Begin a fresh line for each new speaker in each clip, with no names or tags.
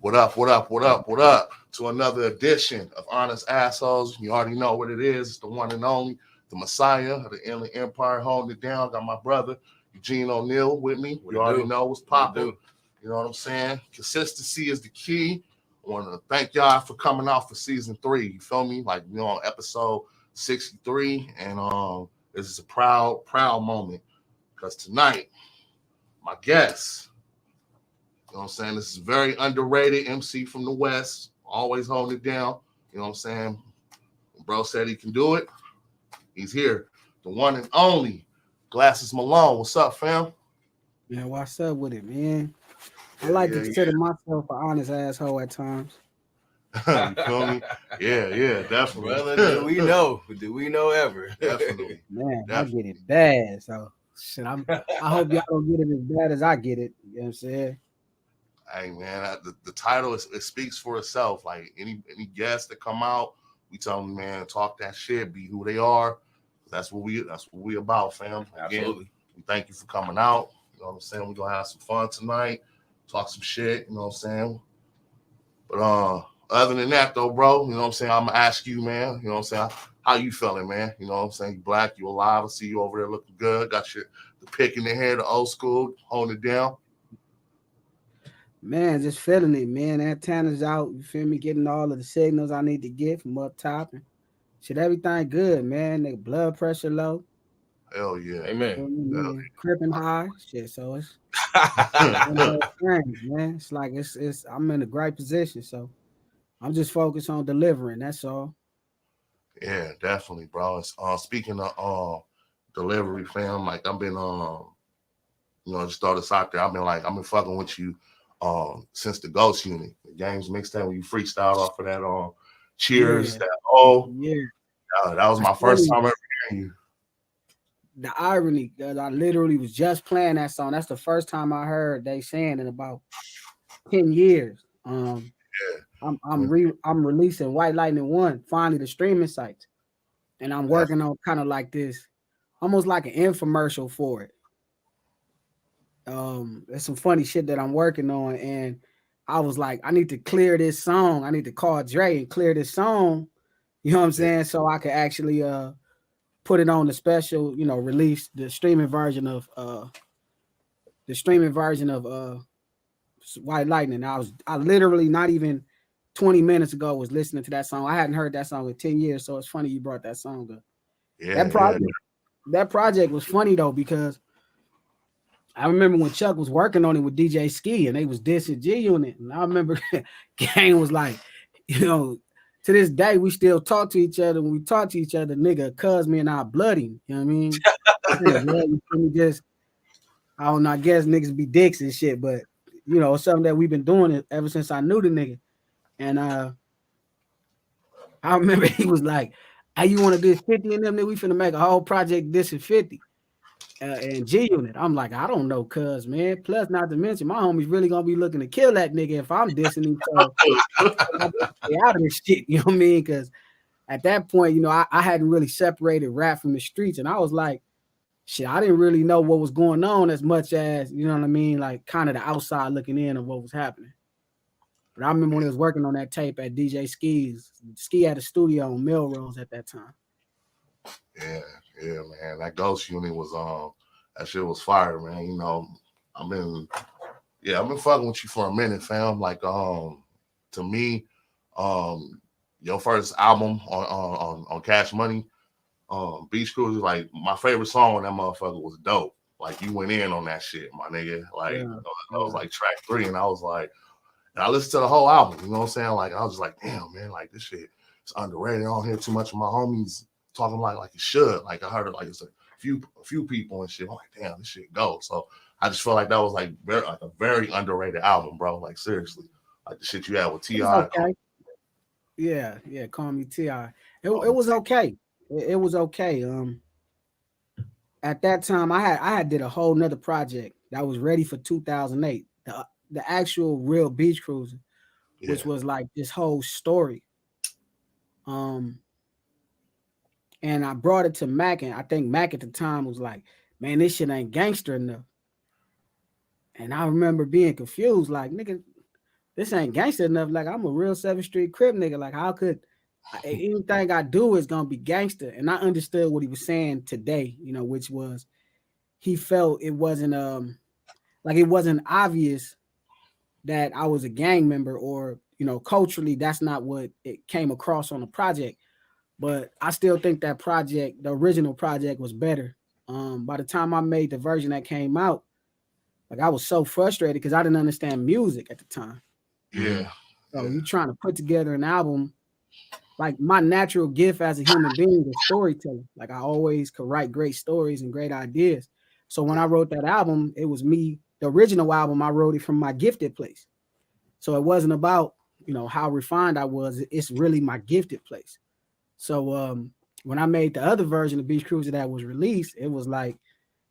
What up, what up, what up, what up? To another edition of Honest Assholes. You already know what it is. It's the one and only, the Messiah of the Inland Empire holding it down. Got my brother, Eugene O'Neill, with me. You already know what's popping. You know what I'm saying? Consistency is the key. I want to thank y'all for coming out for season 3. You feel me? Like, you know, on episode 63. And this is a proud moment. Because tonight, my guest, you know what I'm saying? This is very underrated MC from the West, always holding it down. You know what I'm saying? When bro said he can do it. He's here. The one and only Glasses Malone. What's up, fam?
Man, what's up with it, man? I like to consider myself an honest asshole at times.
You feel me? Yeah, definitely.
Brother, do we know? Do we know ever?
Definitely.
Man,
Definitely.
I get it bad. So shit, I hope y'all don't get it as bad as I get it. You know what I'm saying?
Hey man, the title it speaks for itself. Like any guests that come out, we tell them, man, talk that shit, be who they are. That's what we about, fam. Again,
Absolutely.
we thank you for coming out. You know what I'm saying? We're gonna have some fun tonight, talk some shit, you know what I'm saying? But other than that though, bro, you know what I'm saying? I'm gonna ask you, man, you know what I'm saying? How you feeling, man? You know what I'm saying? You black, you alive, I see you over there looking good, got the pick in the hair, the old school, holding it down.
Man, just feeling it, man. Antennas out, you feel me? Getting all of the signals I need to get from up top and shit, everything good, man. Nigga, blood pressure low.
Hell yeah.
Amen.
Cripping high. Shit, so it's one of those things, man. It's like it's I'm in a great position, so I'm just focused on delivering. That's all.
Yeah, definitely, bro. Speaking of delivery, fam, like I've been just throw this out there. I've been fucking with you since the Ghost Unit, the games mixtape when you freestyled off of that Cheers,
Yeah.
that was my first time ever hearing you.
The irony that I literally was just playing that song. That's the first time I heard they saying in about 10 years. I'm releasing White Lightning 1, finally the streaming sites. And I'm working on kind of like this, almost like an infomercial for it. There's some funny shit that I'm working on, and I was like, I need to clear this song. I need to call Dre and clear this song. You know what I'm saying? So I could actually put it on the special, release the streaming version of White Lightning. I literally not even 20 minutes ago was listening to that song. I hadn't heard that song in 10 years, so it's funny you brought that song up. That project was funny though, because I remember when Chuck was working on it with DJ Ski and they was dissing G Unit. And I remember Gang was like, to this day, we still talk to each other. When we talk to each other, nigga, cuz me and I bloody. You know what I mean? I don't know, I guess niggas be dicks and shit, but it's something that we've been doing it ever since I knew the nigga. And I remember he was like, hey, you want to do 50 in them? Nigga, we finna make a whole project dissing 50. And G Unit. I'm like, I don't know, cuz, man. Plus, not to mention, my homie's really gonna be looking to kill that nigga if I'm dissing him. So stay out of this shit, you know what I mean? Because at that point, I hadn't really separated rap from the streets, and I was like, shit, I didn't really know what was going on as much as, you know what I mean, like kind of the outside looking in of what was happening. But I remember when he was working on that tape at DJ Ski's. Ski had a studio on Melrose at that time.
Yeah, man. That Ghost Unit was that shit was fire, man. I've been fucking with you for a minute, fam. Like to me, your first album on Cash Money, Beach Cruise is like my favorite song on that motherfucker was Dope. Like you went in on that shit, my nigga. Like that was like track 3, and I was like, and I listened to the whole album, you know what I'm saying? Like I was just like, damn, man, like this shit is underrated. I don't hear too much of my homies talking like it should. Like I heard it like it's a few people and shit. I'm like, damn, this shit goes. So I just felt like that was like a very underrated album, bro. Like seriously, like the shit you had with T.I.
Okay. Yeah, call me T.I. It was okay. It was okay. At that time, I had did a whole nother project that was ready for 2008. The actual real Beach Cruiser, which was like this whole story. And I brought it to Mac, and I think Mac at the time was like, man, this shit ain't gangster enough. And I remember being confused, like, nigga, this ain't gangster enough. Like, I'm a real 7th Street Crip nigga. Like, how could anything I do is gonna be gangster? And I understood what he was saying today, you know, which was he felt it wasn't like it wasn't obvious that I was a gang member, or, you know, culturally that's not what it came across on the project. But I still think that project, the original project, was better. By the time I made the version that came out, like, I was so frustrated because I didn't understand music at the time.
Yeah.
So you trying to put together an album, like, my natural gift as a human being is storytelling. Like, I always could write great stories and great ideas. So when I wrote that album, it was me. The original album, I wrote it from my gifted place. So it wasn't about, you know, how refined I was. It's really my gifted place. So when I made the other version of Beach Cruiser that was released, it was like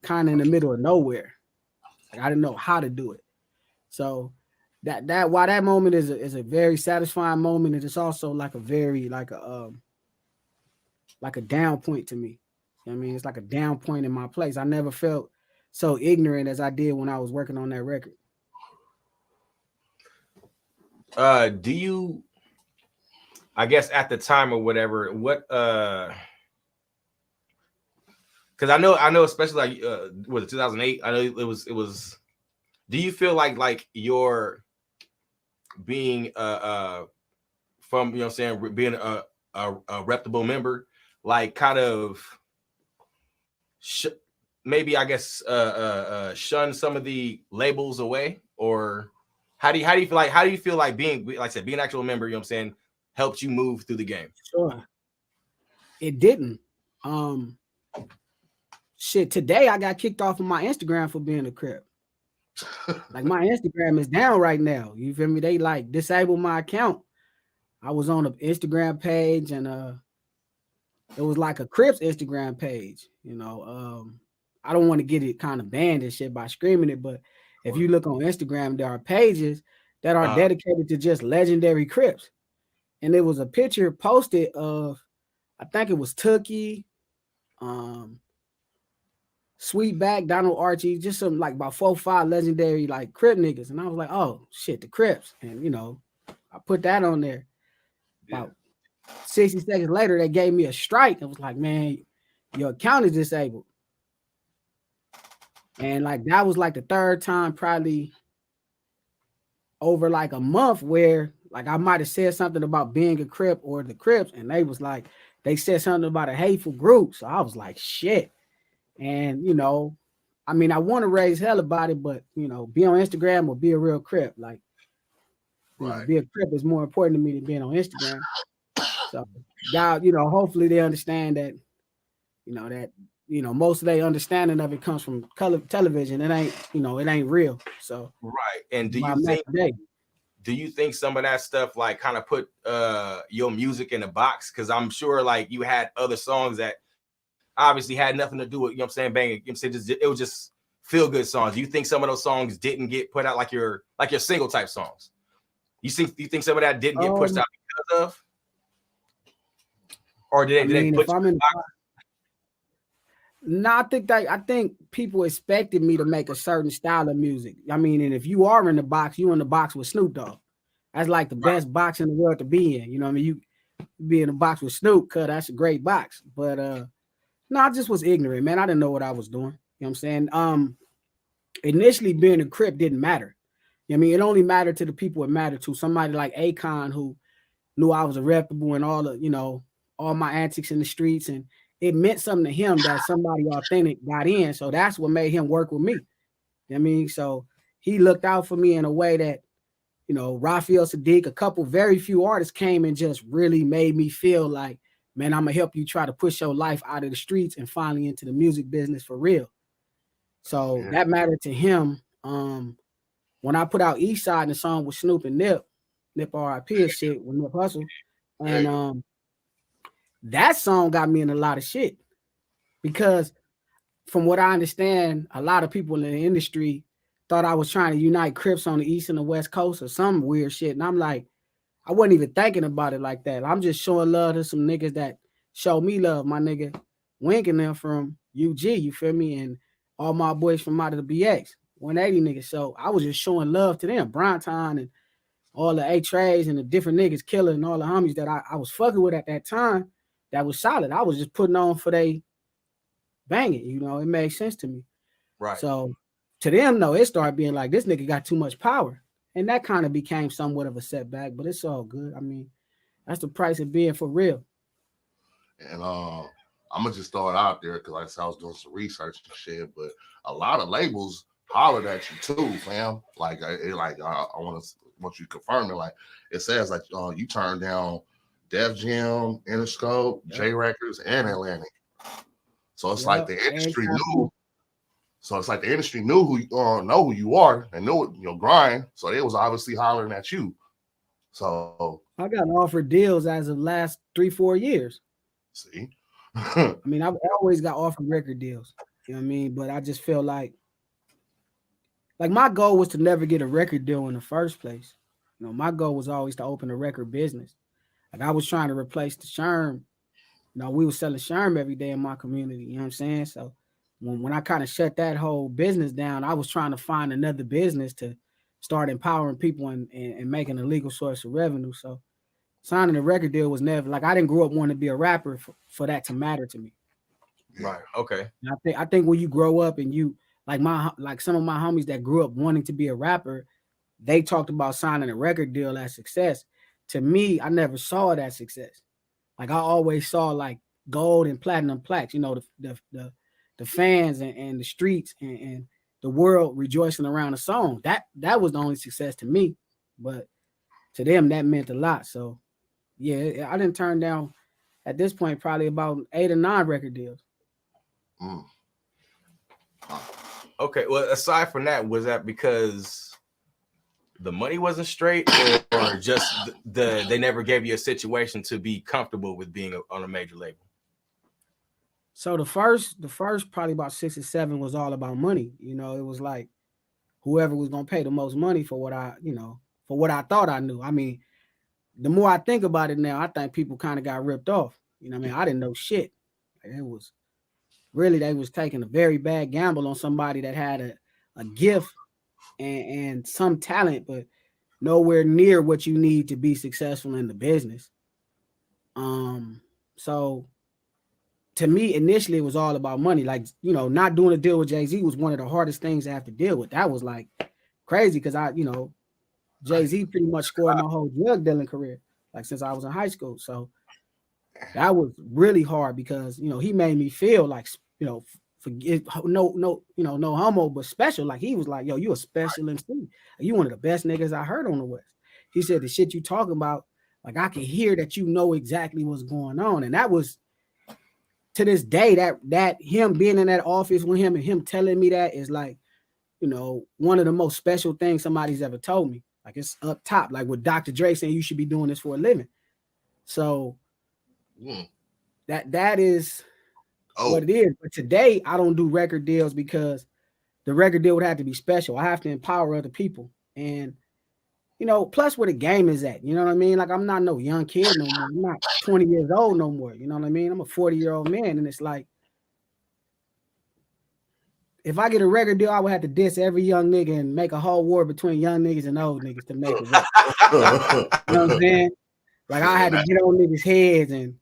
kind of in the middle of nowhere. Like, I didn't know how to do it. So that while that moment is a very satisfying moment, it is also like a very like a down point to me. You know what I mean, it's like a down point in my place. I never felt so ignorant as I did when I was working on that record.
Do you, I guess at the time or whatever, what because I know especially like was it 2008? I know it was. Do you feel like you're being from, you know what I'm saying, being a reputable member, like kind of maybe I guess shun some of the labels away? Or how do you feel like being, like I said, being an actual member, you know what I'm saying, helped you move through the game?
Sure. It didn't. Shit, today I got kicked off of my Instagram for being a Crip. Like, my Instagram is down right now. You feel me? They like disabled my account. I was on an Instagram page, and it was like a Crips Instagram page. You know, I don't want to get it kind of banned and shit by screaming it, but if you look on Instagram, there are pages that are dedicated to just legendary Crips. And there was a picture posted of, I think it was Tookie, Sweetback, Donald Archie, just some like about 4 or 5 legendary like Crip niggas. And I was like, oh shit, the Crips. And, you know, I put that on there. About 60 seconds later, they gave me a strike. It was like, man, your account is disabled. And like, that was like the 3rd time probably over like a month where like I might have said something about being a Crip or the Crips, and they was like, they said something about a hateful group. So I was like, shit. And, you know, I mean, I want to raise hell about it, but, you know, be on Instagram or be a real Crip. Like, you know, be a Crip is more important to me than being on Instagram. So, God, you know, hopefully they understand that, you know, most of their understanding of it comes from color television. It ain't, you know, it ain't real. So,
right. And do you think some of that stuff like kind of put your music in a box? Because I'm sure like you had other songs that obviously had nothing to do with, you know what I'm saying, banging. You know what I'm saying, it was just feel good songs. Do you think some of those songs didn't get put out like your single type songs? You think some of that didn't get pushed out because of? Or did they put you in the box?
No, I think people expected me to make a certain style of music. I mean, and if you are in the box, you in the box with Snoop Dogg. That's like the best box in the world to be in. You know what I mean? You be in the box with Snoop, cause that's a great box. But no, I just was ignorant, man. I didn't know what I was doing. You know what I'm saying? Initially being a Crip didn't matter. You know what I mean? It only mattered to the people it mattered to. Somebody like Akon, who knew I was a reputable and all the, you know, all my antics in the streets, and it meant something to him that somebody authentic got in. So that's what made him work with me. You know what I mean? So he looked out for me in a way that, you know, Raphael Sadiq, a couple, very few artists came and just really made me feel like, man, I'm gonna help you try to push your life out of the streets and finally into the music business for real. So that mattered to him. When I put out East Side, the song with Snoop and Nip RIP and shit with Nip Hussle, and that song got me in a lot of shit because from what I understand, a lot of people in the industry thought I was trying to unite Crips on the East and the West Coast or some weird shit. And I'm like, I wasn't even thinking about it like that. I'm just showing love to some niggas that show me love, my nigga. Winking them from UG, you feel me? And all my boys from out of the BX, 180 niggas. So I was just showing love to them, Brian Town and all the A-Trays and the different niggas killing and all the homies that I was fucking with at that time, that was solid. I was just putting on for they banging, you know, it made sense to me.
Right.
So to them, though, it started being like, this nigga got too much power. And that kind of became somewhat of a setback, but it's all good. I mean, that's the price of being for real.
And I'm gonna just throw it out there because like I said, I was doing some research and shit, but a lot of labels hollered at you too, fam. Like I want you to confirm it. Like it says like you turned down Def Jam, Interscope, J Records, and Atlantic. So it's like the industry knew. So it's like the industry knew who know who you are and knew your grind. So they was obviously hollering at you. So
I got offered deals as of last 3-4 years.
See,
I mean, I've always got offered record deals. You know what I mean? But I just feel like my goal was to never get a record deal in the first place. You know, my goal was always to open a record business. Like I was trying to replace the Sherm. You know, we were selling Sherm every day in my community. You know what I'm saying? So when I kind of shut that whole business down, I was trying to find another business to start empowering people and making a legal source of revenue. So signing a record deal was never like I didn't grow up wanting to be a rapper for that to matter to me.
Right. Okay.
And I think when you grow up and you like some of my homies that grew up wanting to be a rapper, they talked about signing a record deal as success. To me, I never saw it as success. Like I always saw like gold and platinum plaques, you know, the fans and the streets and the world rejoicing around a song. That was the only success to me. But to them, that meant a lot. So yeah, I didn't turn down at this point probably about 8 or 9 record deals.
Okay. Well, aside from that, was that because the money wasn't straight, or just they never gave you a situation to be comfortable with being on a major label?
So the first probably about 6 or 7 was all about money. You know, it was like whoever was gonna pay the most money for what I thought I knew. I mean, the more I think about it now, I think people kind of got ripped off. You know what I mean? I didn't know shit. Like, it was really they was taking a very bad gamble on somebody that had a gift and some talent, but nowhere near what you need to be successful in the business. So to me, initially, it was all about money. Like, you know, not doing a deal with Jay-Z was one of the hardest things I have to deal with. That was like crazy because Jay-Z pretty much scored my whole drug dealing career, like since I was in high school. So that was really hard because, you know, he made me feel like, you know, no homo, but special. Like he was like, yo, you a special MC. You one of the best niggas I heard on the West. He said the shit you talking about, like I can hear that you know exactly what's going on. And that was, to this day, that him being in that office with him and him telling me that is like, you know, one of the most special things somebody's ever told me. Like it's up top, like with Dr. Dre saying you should be doing this for a living. So that is what it is. But today I don't do record deals because the record deal would have to be special. I have to empower other people. And, you know, plus where the game is at, you know what I mean? Like I'm not no young kid no more. I'm not 20 years old no more. You know what I mean? I'm a 40-year-old man. And it's like, if I get a record deal, I would have to diss every young nigga and make a whole war between young niggas and old niggas to make it work. You know what I'm saying? Like I had to get on niggas' heads and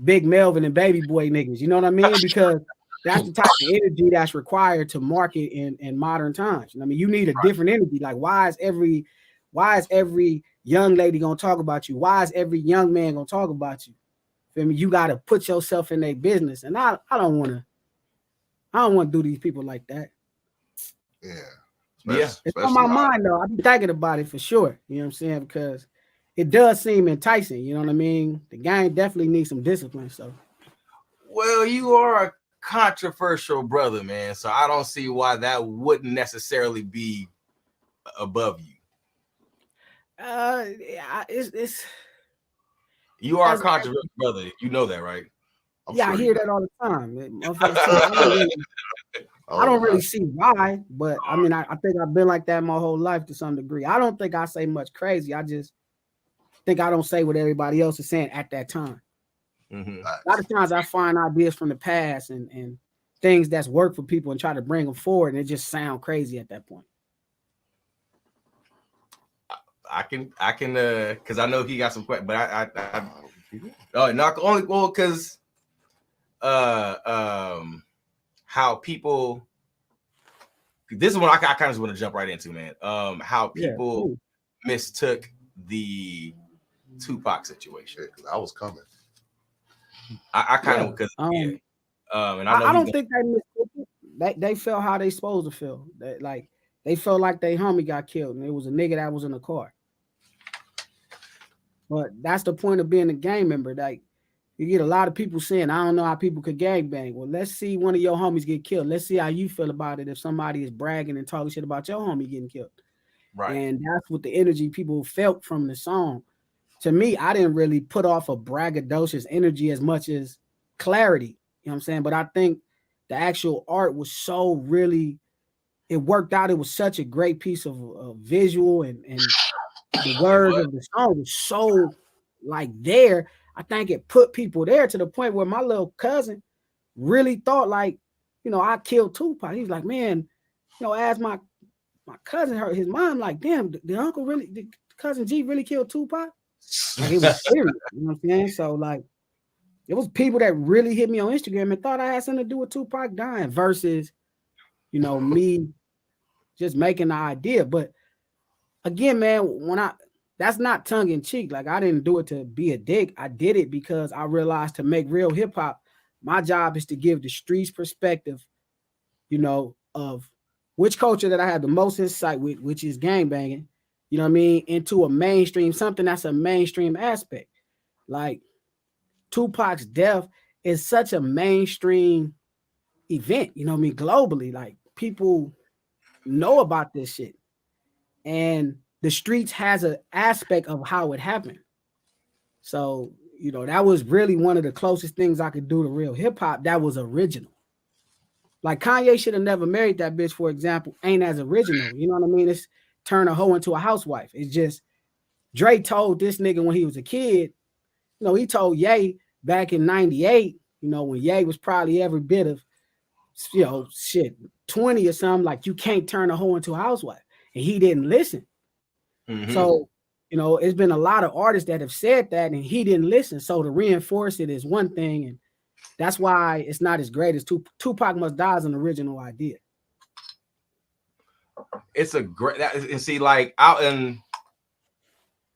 Big Melvin and Baby Boy niggas. You know what I mean? Because that's the type of energy that's required to market in modern times. I mean, you need a different energy. Like, why is every young lady gonna talk about you? Why is every young man gonna talk about you? Feel me? You gotta put yourself in their business. And I don't want to do these people like that.
Yeah.
It's on my mind though. I be thinking about it for sure. You know what I'm saying? Because it does seem enticing. You know what I mean? The game definitely needs some discipline. So,
well, you are a controversial brother, man. So I don't see why that wouldn't necessarily be above you.
It's
you are a controversial brother. You know that, right?
I hear that all the time. I don't really see why, but I mean, I think I've been like that my whole life to some degree. I don't think I say much crazy. I just think I don't say what everybody else is saying at that time.
Mm-hmm.
A lot of times I find ideas from the past and things that's worked for people and try to bring them forward, and it just sound crazy at that point.
I can, because I know he got some questions, but not only because, how people. This is what I kind of just want to jump right into, man. How people mistook the Tupac situation.
I was coming.
I kind of because and
I don't think they mistook it. They felt how they supposed to feel. They felt like they homie got killed, and it was a nigga that was in the car. But that's the point of being a gang member. Like, you get a lot of people saying, I don't know how people could gang bang. Well, let's see one of your homies get killed. Let's see how you feel about it if somebody is bragging and talking shit about your homie getting killed.
Right.
And that's what the energy people felt from the song. To me, I didn't really put off a braggadocious energy as much as clarity. You know what I'm saying? But I think the actual art was so really, it worked out. It was such a great piece of visual and the words of the song was so like there. I think it put people there to the point where my little cousin really thought like, I killed Tupac. He was like, man, as my cousin heard his mom, like, damn, the uncle really, the cousin G really killed Tupac? Like, it was serious, you know what I'm saying? So like, it was people that really hit me on Instagram and thought I had something to do with Tupac dying versus, me just making the idea. But again, man, that's not tongue in cheek. Like, I didn't do it to be a dick. I did it because I realized to make real hip hop, my job is to give the streets perspective, of which culture that I have the most insight with, which is gangbanging, you know what I mean, into a mainstream, something that's a mainstream aspect. Like, Tupac's death is such a mainstream event, you know what I mean, globally. Like, people know about this shit. And the streets has an aspect of how it happened. So, that was really one of the closest things I could do to real hip hop that was original. Like, Kanye should have never married that bitch, for example, ain't as original. You know what I mean? It's turn a hoe into a housewife. It's just Dre told this nigga when he was a kid, he told Ye back in 98, when Ye was probably every bit of, 20 or something, like, you can't turn a hoe into a housewife. And he didn't listen. Mm-hmm. So, it's been a lot of artists that have said that and he didn't listen. So to reinforce it is one thing. And that's why it's not as great as Tupac Must Die is an original idea.
It's a great, and see, like, out in,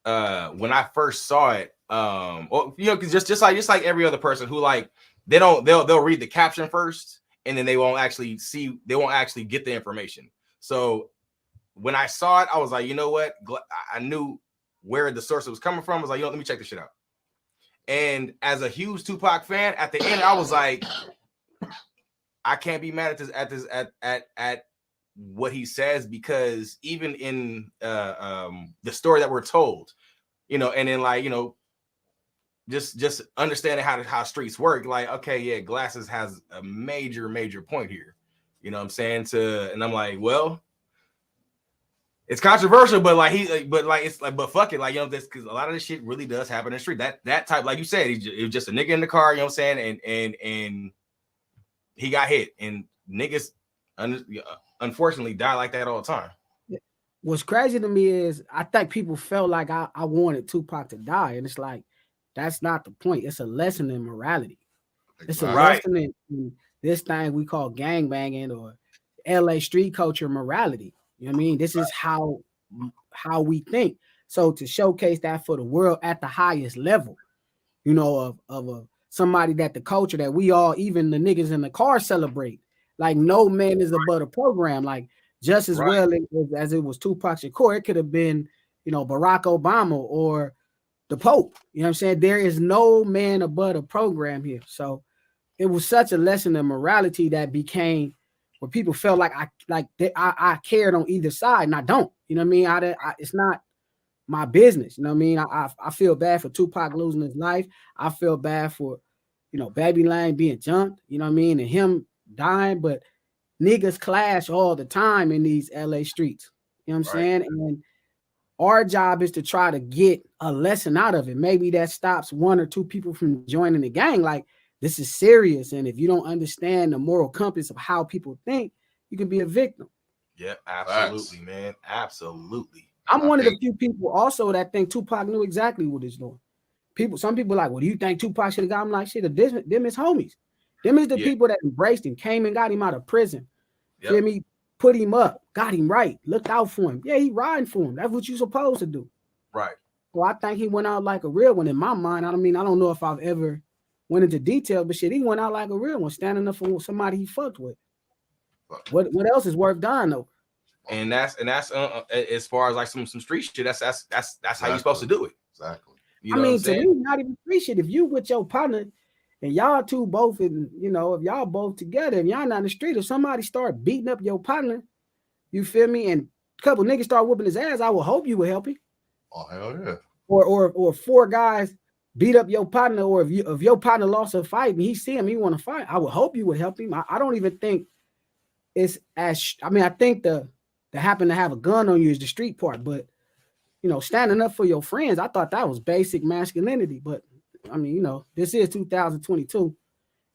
when I first saw it, just like every other person who, like, they'll read the caption first and then they won't actually get the information. So when I saw it, I was like, you know what? I knew where the source was coming from. I was like, let me check this shit out. And as a huge Tupac fan, at the end, I was like, I can't be mad at what he says, because even in the story that we're told, and then, like, just understanding how streets work. Like, okay, yeah, Glasses has a major point here. You know what I'm saying? And I'm like, well, it's controversial, but but fuck it, like, this, because a lot of this shit really does happen in the street. That type, like you said, it was just a nigga in the car, you know what I'm saying, and he got hit, and niggas unfortunately die like that all the time.
What's crazy to me is I think people felt like I wanted Tupac to die, and it's like, that's not the point. It's a lesson in morality. It's a lesson in this thing we call gangbanging or LA street culture morality. You know what I mean? This is how we think. So to showcase that for the world at the highest level, of somebody that the culture that we all, even the niggas in the car, celebrate. Like, no man is above a program. Like, just as well as it was Tupac Shakur, it could have been, Barack Obama or the Pope. You know what I'm saying? There is no man above a program here. So it was such a lesson in morality that became where people felt like I cared on either side, and I don't. You know what I mean? It's not my business. You know what I mean? I feel bad for Tupac losing his life. I feel bad for, Baby Lane being jumped. You know what I mean? And him dying. But niggas clash all the time in these LA streets. You know what I'm saying? And our job is to try to get a lesson out of it. Maybe that stops one or two people from joining the gang. Like, this is serious. And if you don't understand the moral compass of how people think, you can be a victim.
Yeah, absolutely, man. Absolutely.
I'm one of the few people also that think Tupac knew exactly what he's doing. Some people like, well, do you think Tupac should have got him? Like, shit, them is homies. Them is the people that embraced him, came and got him out of prison. Yep. Feel me? Put him up, got him right, looked out for him. Yeah, he riding for him. That's what you're supposed to do.
Right.
Well, I think he went out like a real one in my mind. I don't know if I've ever went into detail, but shit, he went out like a real one, standing up for somebody he fucked with. What else is worth dying over?
And that's as far as like some street shit. That's how you're supposed to do it.
Exactly.
You know to me, not even street shit. If you with your partner and y'all two both, and if y'all both together, and y'all not in the street, if somebody start beating up your partner, you feel me, and a couple niggas start whooping his ass, I would hope you would help him.
Oh hell yeah.
Or four guys beat up your partner, or if your partner lost a fight and he see him, he want to fight, I would hope you would help him. I don't even think it's as. I mean, I think the happen to have a gun on you is the street part, but standing up for your friends, I thought that was basic masculinity. But I mean, this is 2022,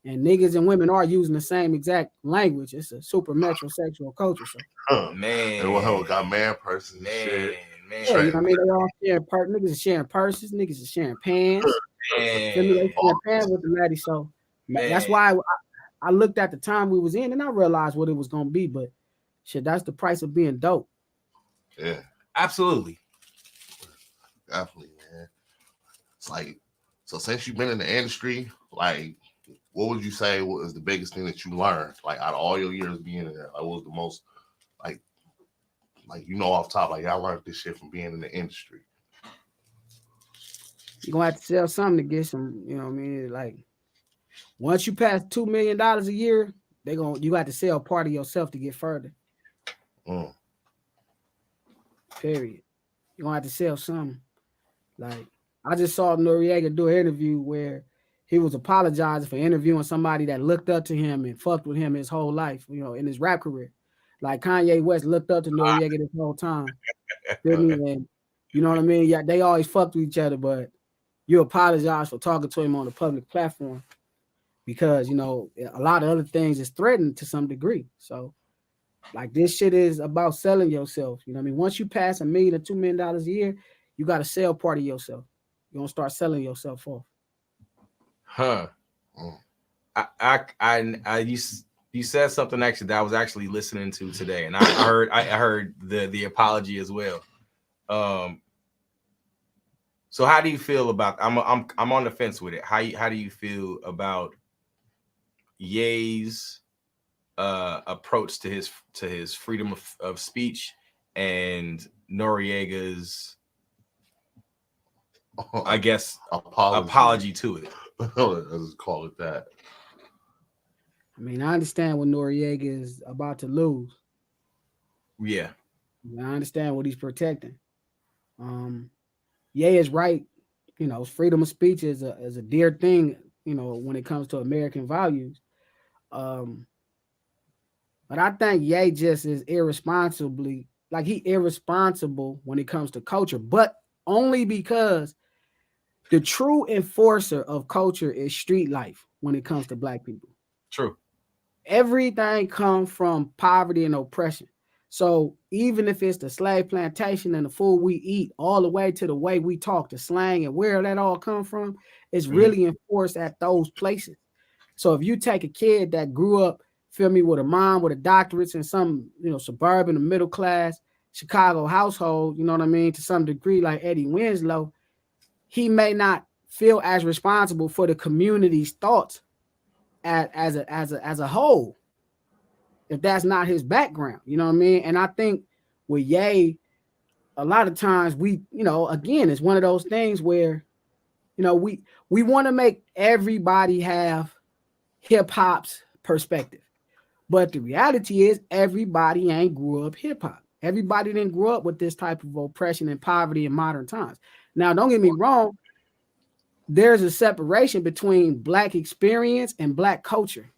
and niggas and women are using the same exact language. It's a super metrosexual culture. So,
man,
everyone got man purses and shit.
Man.
Yeah, I mean, they all sharing niggas are sharing purses, niggas are sharing pants. They sharing pants with the lady. So that's why I looked at the time we was in, and I realized what it was gonna be. But shit, that's the price of being dope.
Yeah,
absolutely.
Definitely, man. It's like, so since you've been in the industry, like, what would you say was the biggest thing that you learned, like, out of all your years being in there? Like, what was the most, like off top, like, I learned this shit from being in the industry?
You're gonna have to sell something to get some, you know what I mean? Like, once you pass $2 million a year, you got to sell part of yourself to get further. Period. You're gonna have to sell something. Like, I just saw Noriega do an interview where he was apologizing for interviewing somebody that looked up to him and fucked with him his whole life, in his rap career. Like Kanye West looked up to Noriega this whole time. And you know what I mean? Yeah, they always fucked with each other, but you apologize for talking to him on a public platform because, a lot of other things is threatened to some degree. So, like, this shit is about selling yourself. You know what I mean? Once you pass $1 million to $2 million a year, you got to sell part of yourself. You're going to start selling yourself off.
Huh. You said something actually that I was actually listening to today, and I heard the apology as well. So how do you feel about? I'm on the fence with it. How do you feel about Ye's approach to his freedom of speech and Noriega's, I guess, apology to it?
Let's call it that.
I mean, I understand what Noriega is about to lose.
Yeah.
I understand what he's protecting. Ye is right. Freedom of speech is a dear thing, when it comes to American values. But I think Ye just is irresponsible when it comes to culture, but only because the true enforcer of culture is street life when it comes to Black people.
True.
Everything comes from poverty and oppression. So even if it's the slave plantation and the food we eat, all the way to the way we talk, the slang and where that all come from, it's really enforced at those places. So if you take a kid that grew up, feel me, with a mom with a doctorate in some, suburban or middle class Chicago household, you know what I mean, to some degree, like Eddie Winslow, he may not feel as responsible for the community's thoughts as a whole, if that's not his background, you know what I mean? And I think with Ye, a lot of times we, again, it's one of those things where, we want to make everybody have hip hop's perspective. But the reality is everybody ain't grew up hip hop. Everybody didn't grow up with this type of oppression and poverty in modern times. Now, don't get me wrong. There's a separation between Black experience and Black culture.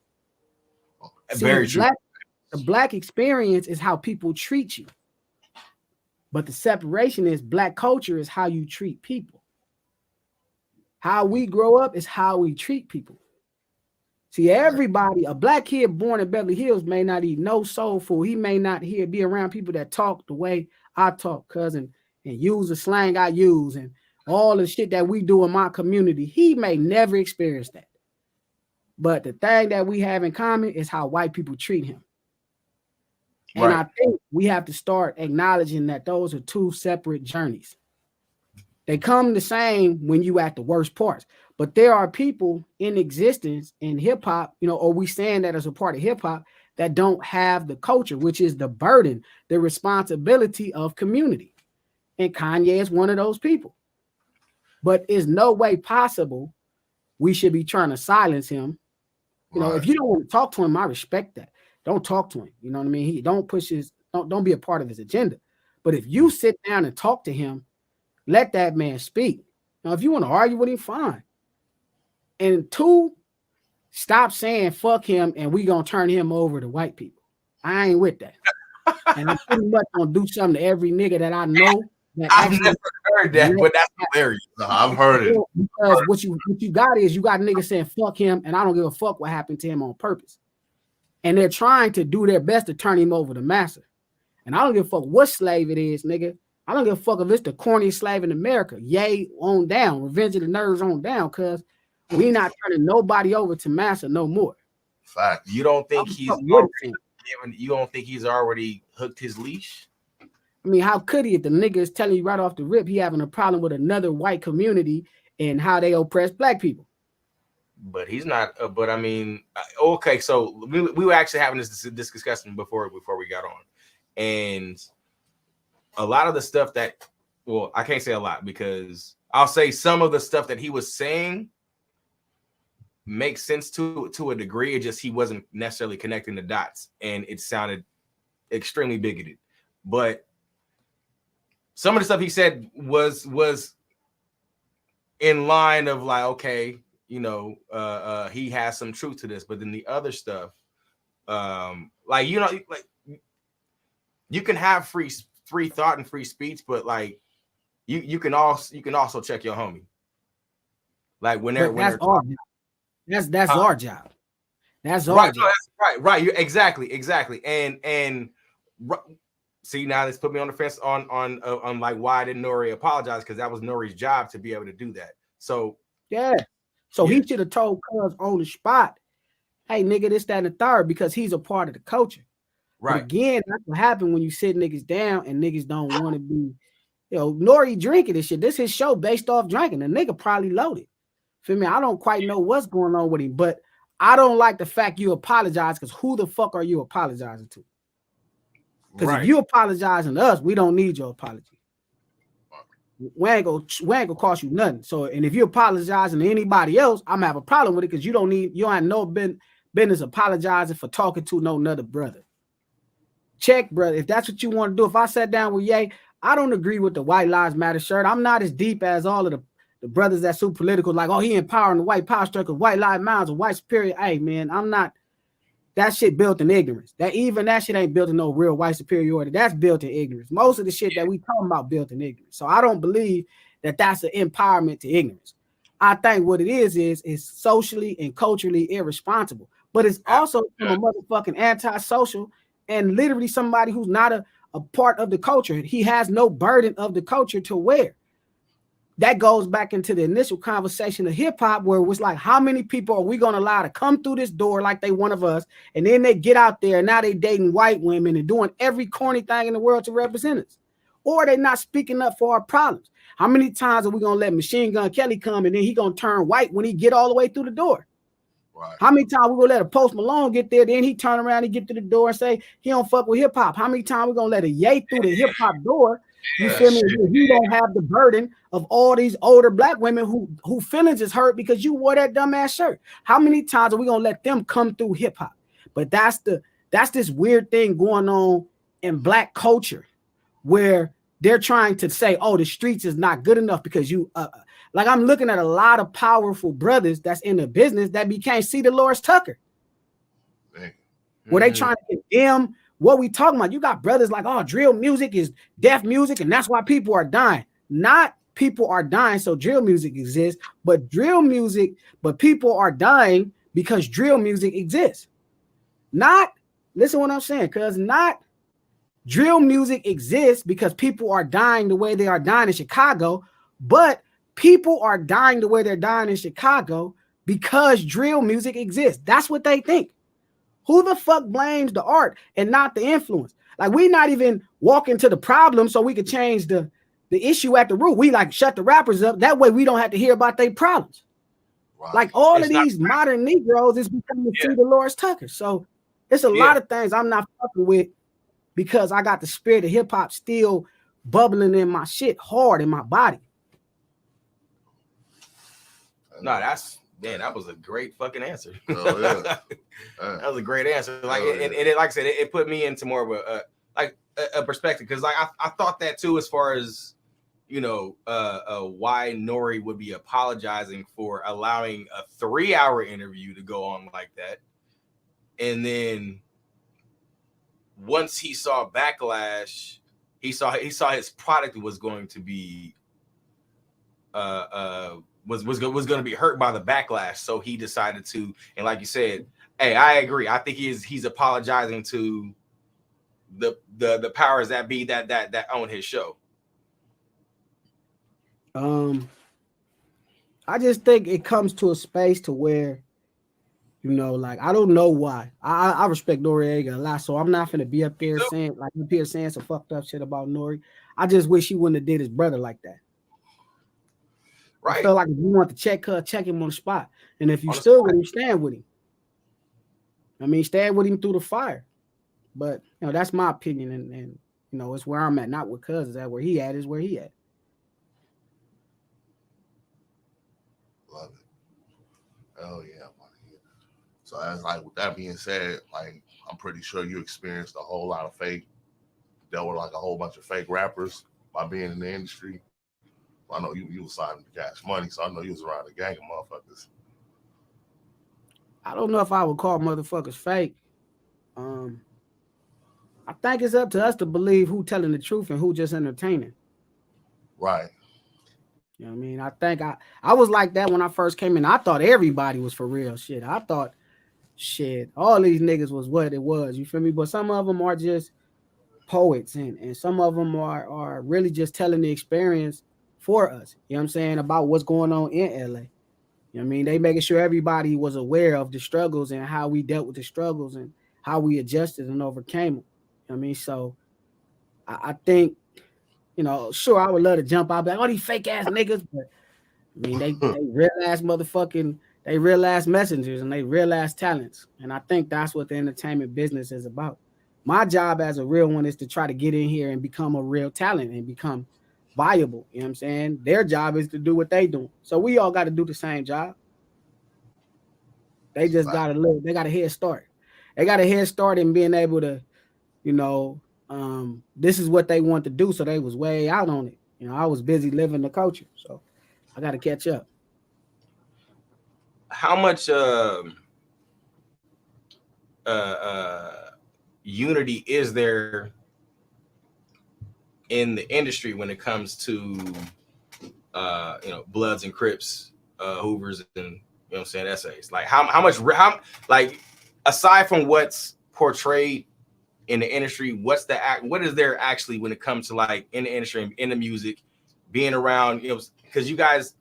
Very true.
The Black experience is how people treat you. But the separation is Black culture is how you treat people. How we grow up is how we treat people. See, everybody, a Black kid born in Beverly Hills may not eat no soul food. He may not be around people that talk the way I talk, cousin. and use the slang I use and all the shit that we do in my community, he may never experience that. But the thing that we have in common is how white people treat him. And I think we have to start acknowledging that those are two separate journeys. They come the same when you at the worst parts. But there are people in existence in hip hop, you know, or we saying that as a part of hip hop that don't have the culture, which is the burden, the responsibility of community. And Kanye is one of those people. But it's no way possible we should be trying to silence him. You know, if you don't want to talk to him, I respect that. Don't talk to him. You know what I mean? He don't push his, don't be a part of his agenda. But if you sit down and talk to him, let that man speak. Now, if you want to argue with him, fine. And two, stop saying fuck him and we gonna turn him over to white people. I ain't with that. And I'm pretty much gonna do something to every nigga that I know. That
I've never heard that, but that's hilarious.
No, I've heard it.
Because what you got is you got niggas saying fuck him, and I don't give a fuck what happened to him on purpose. And they're trying to do their best to turn him over to massa. And I don't give a fuck what slave it is, nigga. I don't give a fuck if it's the corniest slave in America. Yay on down, Revenge of the Nerds on down, cause we not turning nobody over to massa no more.
Fact.
You don't think you don't think he's already hooked his leash?
I mean, how could he if the nigga is telling you right off the rip he having a problem with another white community and how they oppress black people?
But he's not. But I mean, okay. So we were actually having this discussion before we got on, and a lot of the stuff that, well, I can't say a lot because I'll say some of the stuff that he was saying makes sense to a degree. It just he wasn't necessarily connecting the dots, and it sounded extremely bigoted. But some of the stuff he said was in line of like, okay, you know, he has some truth to this. But then the other stuff, like, you know, like you can have free thought and free speech, but like you can also check your homie. Like that's our job. That's our job. That's our job. Right. You exactly. And see, now this put me on the fence on like why didn't Nori apologize, because that was Nori's job to be able to do that. So
yeah. So he should have told Cuz on the spot, hey nigga, this, that, and the third, because he's a part of the culture. Right. But again, that's what happens when you sit niggas down and niggas don't want to be, you know, Nori drinking this shit. This is his show based off drinking. The nigga probably loaded. Feel me? I don't quite know what's going on with him, but I don't like the fact you apologize, because who the fuck are you apologizing to? Because if you apologizing to us, we don't need your apology. We ain't gonna cost you nothing. So, and if you're apologizing to anybody else, I'm gonna have a problem with it, because you don't have no business apologizing for talking to no another brother. Check, brother. If that's what you want to do, if I sat down with Ye, I don't agree with the White Lives Matter shirt. I'm not as deep as all of the brothers that's super political, like, oh, he empowering the white power structure, white lives matter, white superior. Hey, man, I'm not. That shit built in ignorance. That shit ain't built in no real white superiority. That's built in ignorance. Most of the shit that we talking about built in ignorance. So I don't believe that that's an empowerment to ignorance. I think what it is socially and culturally irresponsible. But it's also from a motherfucking antisocial and literally somebody who's not a part of the culture. He has no burden of the culture to wear. That goes back into the initial conversation of hip hop, where it was like, how many people are we going to allow to come through this door like they one of us, and then they get out there and now they dating white women and doing every corny thing in the world to represent us, or they not speaking up for our problems? How many times are we going to let Machine Gun Kelly come and then he going to turn white when he get all the way through the door? Right. How many times we going to let a Post Malone get there, then he turn around and get to the door and say he don't fuck with hip hop? How many times we going to let a Ye through the hip hop door? You feel me? He don't have the burden of all these older black women who feelings is hurt because you wore that dumbass shirt. How many times are we gonna let them come through hip hop? But that's this weird thing going on in black culture, where they're trying to say, oh, the streets is not good enough because you like, I'm looking at a lot of powerful brothers that's in the business that became C. Dolores Tucker, where they trying to condemn what we talking about. You got brothers like, oh, drill music is deaf music, and that's why people are dying. Not people are dying so drill music exists, but people are dying because drill music exists. Not, listen what I'm saying, cuz not drill music exists because people are dying the way they are dying in Chicago, but people are dying the way they're dying in Chicago because drill music exists. That's what they think. Who the fuck blames the art and not the influence? Like, we not even walking to the problem so we could change the issue at the root. We like shut the rappers up. That way we don't have to hear about their problems. Right. Like all of these modern Negroes is becoming the Dolores Tucker. So it's a lot of things I'm not fucking with because I got the spirit of hip hop still bubbling in my shit hard in my body.
No, that was a great fucking answer. Oh, yeah. That was a great answer. Like, and like I said, it put me into more of a perspective because like I thought that too, as far as why Nori would be apologizing for allowing a 3-hour interview to go on like that, and then once he saw backlash, he saw his product was going to be was going to be hurt by the backlash, so he decided to, and like you said, hey, I agree. I think he's apologizing to the powers that be that own his show.
I just think it comes to a space to where, like, I don't know why. I respect Noriega a lot, so I'm not gonna be up there saying some fucked up shit about Nori. I just wish he wouldn't have did his brother like that. Right. I feel like if you want to check him on the spot, and if you stood with him, stand with him. I mean, stand with him through the fire. But that's my opinion, and it's where I'm at, not where Cuz is at. Where he at is where he at.
Love it. Oh yeah. So as like with that being said, like I'm pretty sure you experienced a whole lot of dealt with like a whole bunch of fake rappers by being in the industry. I know you was signing to Cash Money, so I know you was around a gang of motherfuckers.
I don't know if I would call motherfuckers fake. I think it's up to us to believe who telling the truth and who just entertaining.
Right.
You know what I mean? I think I was like that when I first came in. I thought everybody was for real. I thought all these niggas was what it was. You feel me? But some of them are just poets, and some of them are really just telling the experience for us. You know what I'm saying? About what's going on in LA. You know what I mean? They making sure everybody was aware of the struggles and how we dealt with the struggles and how we adjusted and overcame them. You know what I mean? So I think, sure, I would love to jump out, like, all these fake ass niggas, but I mean, they real ass motherfucking, they real ass messengers and they real ass talents. And I think that's what the entertainment business is about. My job as a real one is to try to get in here and become a real talent and become viable. You know what I'm saying? Their job is to do what they do. So we all got to do the same job. They just got to live. They got a head start. They got a head start in being able to, this is what they want to do. So they was way out on it. I was busy living the culture. So I got to catch up.
How much unity is there in the industry when it comes to Bloods and Crips, Hoovers, and essays? Like how much like aside from what's portrayed in the industry, what is there actually when it comes to like in the industry, in the music, being around, because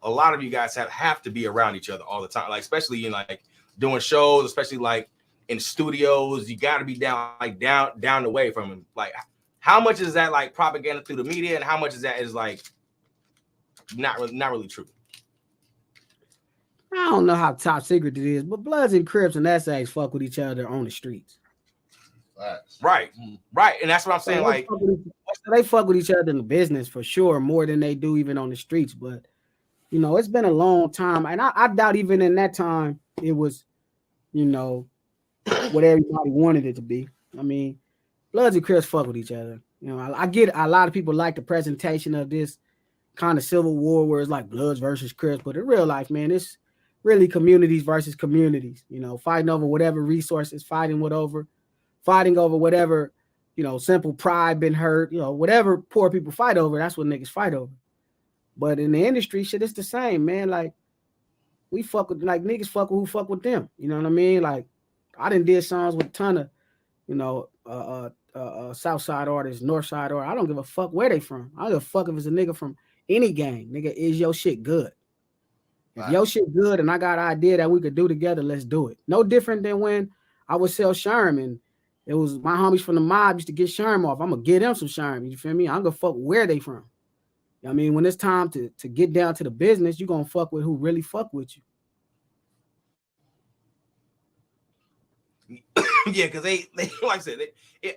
a lot of you guys have to be around each other all the time, like especially in like doing shows, especially like in studios, you got to be down the way from them. Like how much is that like propaganda through the media, and how much is that is like not really true?
I don't know how top secret it is, but Bloods and Crips and essays fuck with each other on the streets.
Right, and that's what I'm saying. Like
they fuck with each other in the business for sure, more than they do even on the streets. But it's been a long time, and I doubt even in that time it was, what everybody wanted it to be. I mean, Bloods and Crips fuck with each other. I get a lot of people like the presentation of this kind of civil war where it's like Bloods versus Crips, but in real life, man, it's really communities versus communities. Fighting over whatever resources, fighting over whatever, simple pride been hurt, whatever poor people fight over, that's what niggas fight over. But in the industry, shit, it's the same, man. Like we fuck with, like niggas fuck with who fuck with them. You know what I mean? Like I done did songs with a ton of, South Side artist, North Side artist. I don't give a fuck where they from. I don't give a fuck if it's a nigga from any gang. Nigga, is your shit good? If your shit good and I got an idea that we could do together, let's do it. No different than when I would sell Sherm and it was my homies from the mob used to get Sherm off. I'm gonna get them some Sherm. You feel me? I'm gonna fuck where they from. You know what I mean, when it's time to get down to the business, you're gonna fuck with who really fuck with you.
Yeah, because they like I said,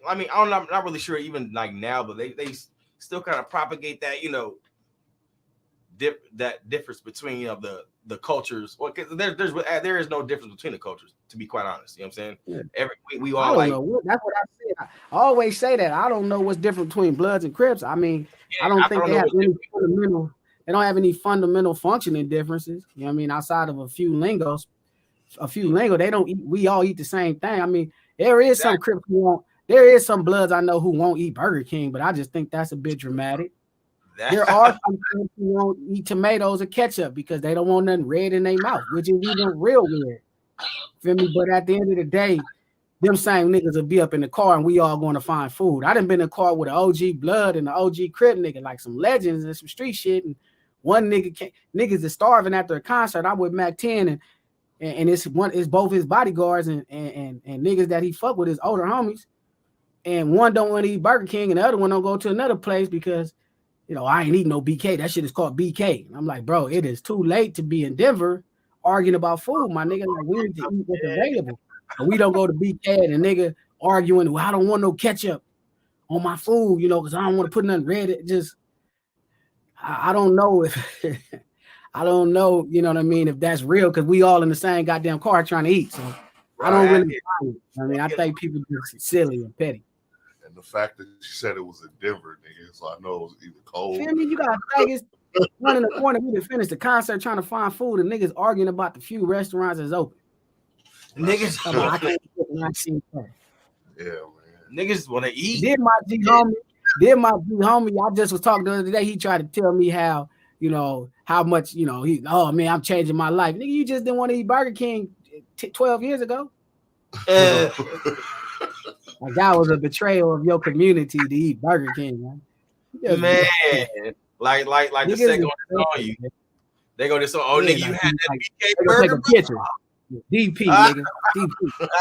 I mean, I'm not really sure even like now, but they still kind of propagate that, you know, that difference between, you know, the cultures. Well, because there is no difference between the cultures, to be quite honest. You know what I'm saying?
Yeah.
We all like.
That's what I said. I always say that. I don't know what's different between Bloods and Crips. I mean, I don't think they have any fundamental. They don't have any fundamental functioning differences. You know what I mean? Outside of a few lingo, they don't eat. We all eat the same thing. I mean, there is some Crips who won't. There is some Bloods I know who won't eat Burger King, but I just think that's a bit dramatic. There are some people who won't eat tomatoes or ketchup because they don't want nothing red in their mouth, which is even real weird. Feel me? But at the end of the day, them same niggas will be up in the car and we all going to find food. I done been in a car with an OG Blood and an OG Crip nigga, like some legends and some street shit. And one niggas is starving after a concert. I'm with Mac 10 and it's both his bodyguards and niggas that he fuck with, his older homies. And one don't want to eat Burger King and the other one don't go to another place because, you know, I ain't eating no BK. That shit is called BK. And I'm like, bro, it is too late to be in Denver arguing about food, my nigga. Like, we need to eat what's available. But we don't go to BK and a nigga arguing, well, I don't want no ketchup on my food, you know, because I don't want to put nothing red. It just, I don't know if, I don't know, you know what I mean, if that's real, because we all in the same goddamn car trying to eat. So I don't really, I mean, I think people just silly and petty.
And the fact that you said it was in Denver, nigga, so I know it was either cold.
Feel me? You gotta think it's one in the corner. We done finished the concert trying to find food, and niggas arguing about the few restaurants that's open.
Niggas,
I can't
yeah, man.
Niggas want to eat.
Then my G homie, I just was talking the other day. He tried to tell me how, you know, how much, you know, oh man, I'm changing my life. Nigga, you just didn't want to eat Burger King 12 years ago. Like that was a betrayal of your community to eat Burger King, man.
Man, like the second one on you. They go to so nigga, like, you had that BK burger.
Take a picture. DP, nigga. DP.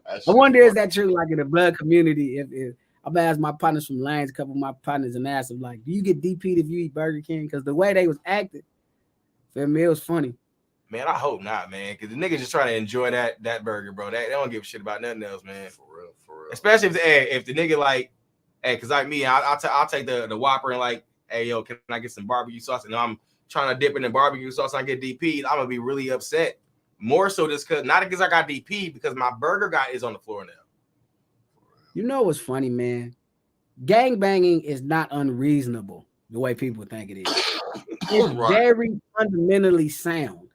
I wonder is that true, like in the Blood community? If I'm gonna ask my partners from Lanes, a couple of my partners, and ask them, like, do you get DP'd if you eat Burger King? Because the way they was acting, for me, it was funny.
Man, I hope not, man. Because the niggas just trying to enjoy that burger, bro. They don't give a shit about nothing else, man.
For real.
Especially if the nigga like, hey, because like me, I'll take the Whopper and like, hey, yo, can I get some barbecue sauce? And I'm trying to dip it in barbecue sauce and I get DP'd, I'm gonna be really upset. More so just because, not because I got DP'd, because my burger guy is on the floor now.
You know what's funny, man? Gang banging is not unreasonable the way people think it is. It's very fundamentally sound.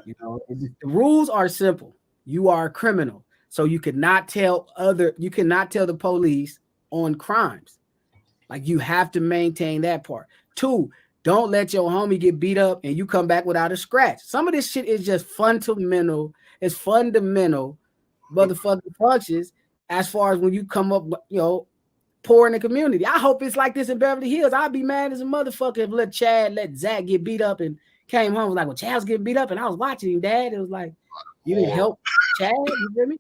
You know, the rules are simple. You are a criminal, so you cannot tell the police on crimes. Like, you have to maintain that part. 2, don't let your homie get beat up and you come back without a scratch. Some of this shit is just fundamental. It's fundamental motherfucking functions as far as when you come up, you know, poor in the community. I hope it's like this in Beverly Hills. I'd be mad as a motherfucker if let Zach get beat up and came home, was like, well, Chad's getting beat up, and I was watching him, Dad. It was like, you didn't help Chad, you feel me?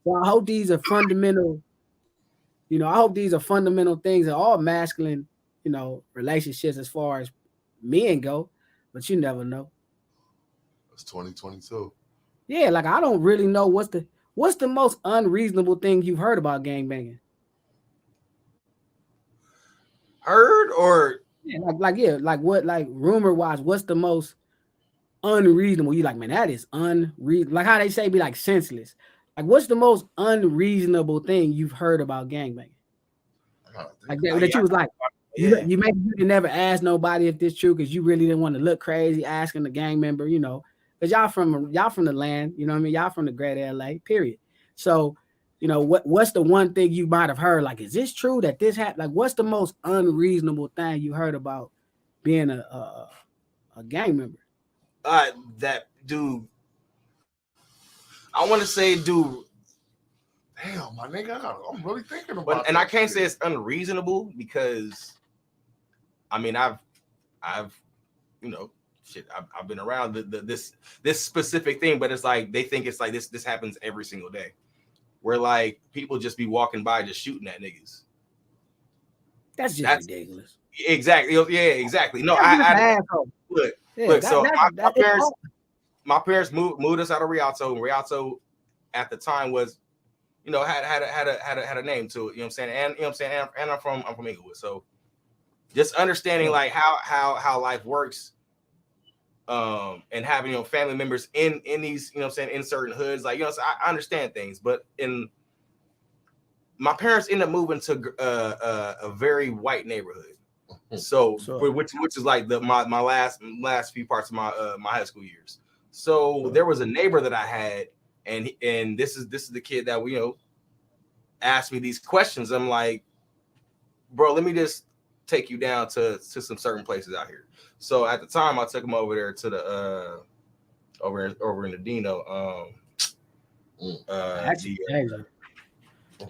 So I hope these are fundamental, you know, I hope these are fundamental things in all masculine, you know, relationships as far as men go, but you never know.
It's 2022.
Yeah, like I don't really know what's the most unreasonable thing you've heard about gangbanging.
Heard or
like rumor wise, what's the most unreasonable? You like, man, that is unreasonable. Like how they say, be like senseless. Like, what's the most unreasonable thing you've heard about gangbanging? Like that you was like, you can never ask nobody if this true because you really didn't want to look crazy asking the gang member, you know, because y'all from the land, you know what I mean? Y'all from the great LA, period. So, you know, what's the one thing you might have heard? Like, is this true that this happened? Like, what's the most unreasonable thing you heard about being a gang member?
That dude, I want to say dude
Damn, my nigga, I'm really thinking about
But and
that
I can't
shit.
say it's unreasonable because I mean I've you know shit I've been around this specific thing, but it's like they think it's like this happens every single day, where like people just be walking by just shooting at niggas.
That's just ridiculous.
Exactly. Yeah, exactly. No,
That's just
I
asshole.
look.
Yeah,
Look, so
it's
my parents moved us out of Rialto, and Rialto at the time was, you know, had a name to it. You know what I'm saying? And you know what I'm saying? And I'm from Inglewood, so just understanding like how life works, and having, you know, family members in these, you know what I'm saying, in certain hoods, like, you know, so I understand things, but my parents ended up moving to a very white neighborhood. So which is like my last few parts of my high school years. So there was a neighbor that I had, and this is the kid that you know asked me these questions. I'm like, bro, let me just take you down to some certain places out here. So at the time, I took him over there to the over in the Dino.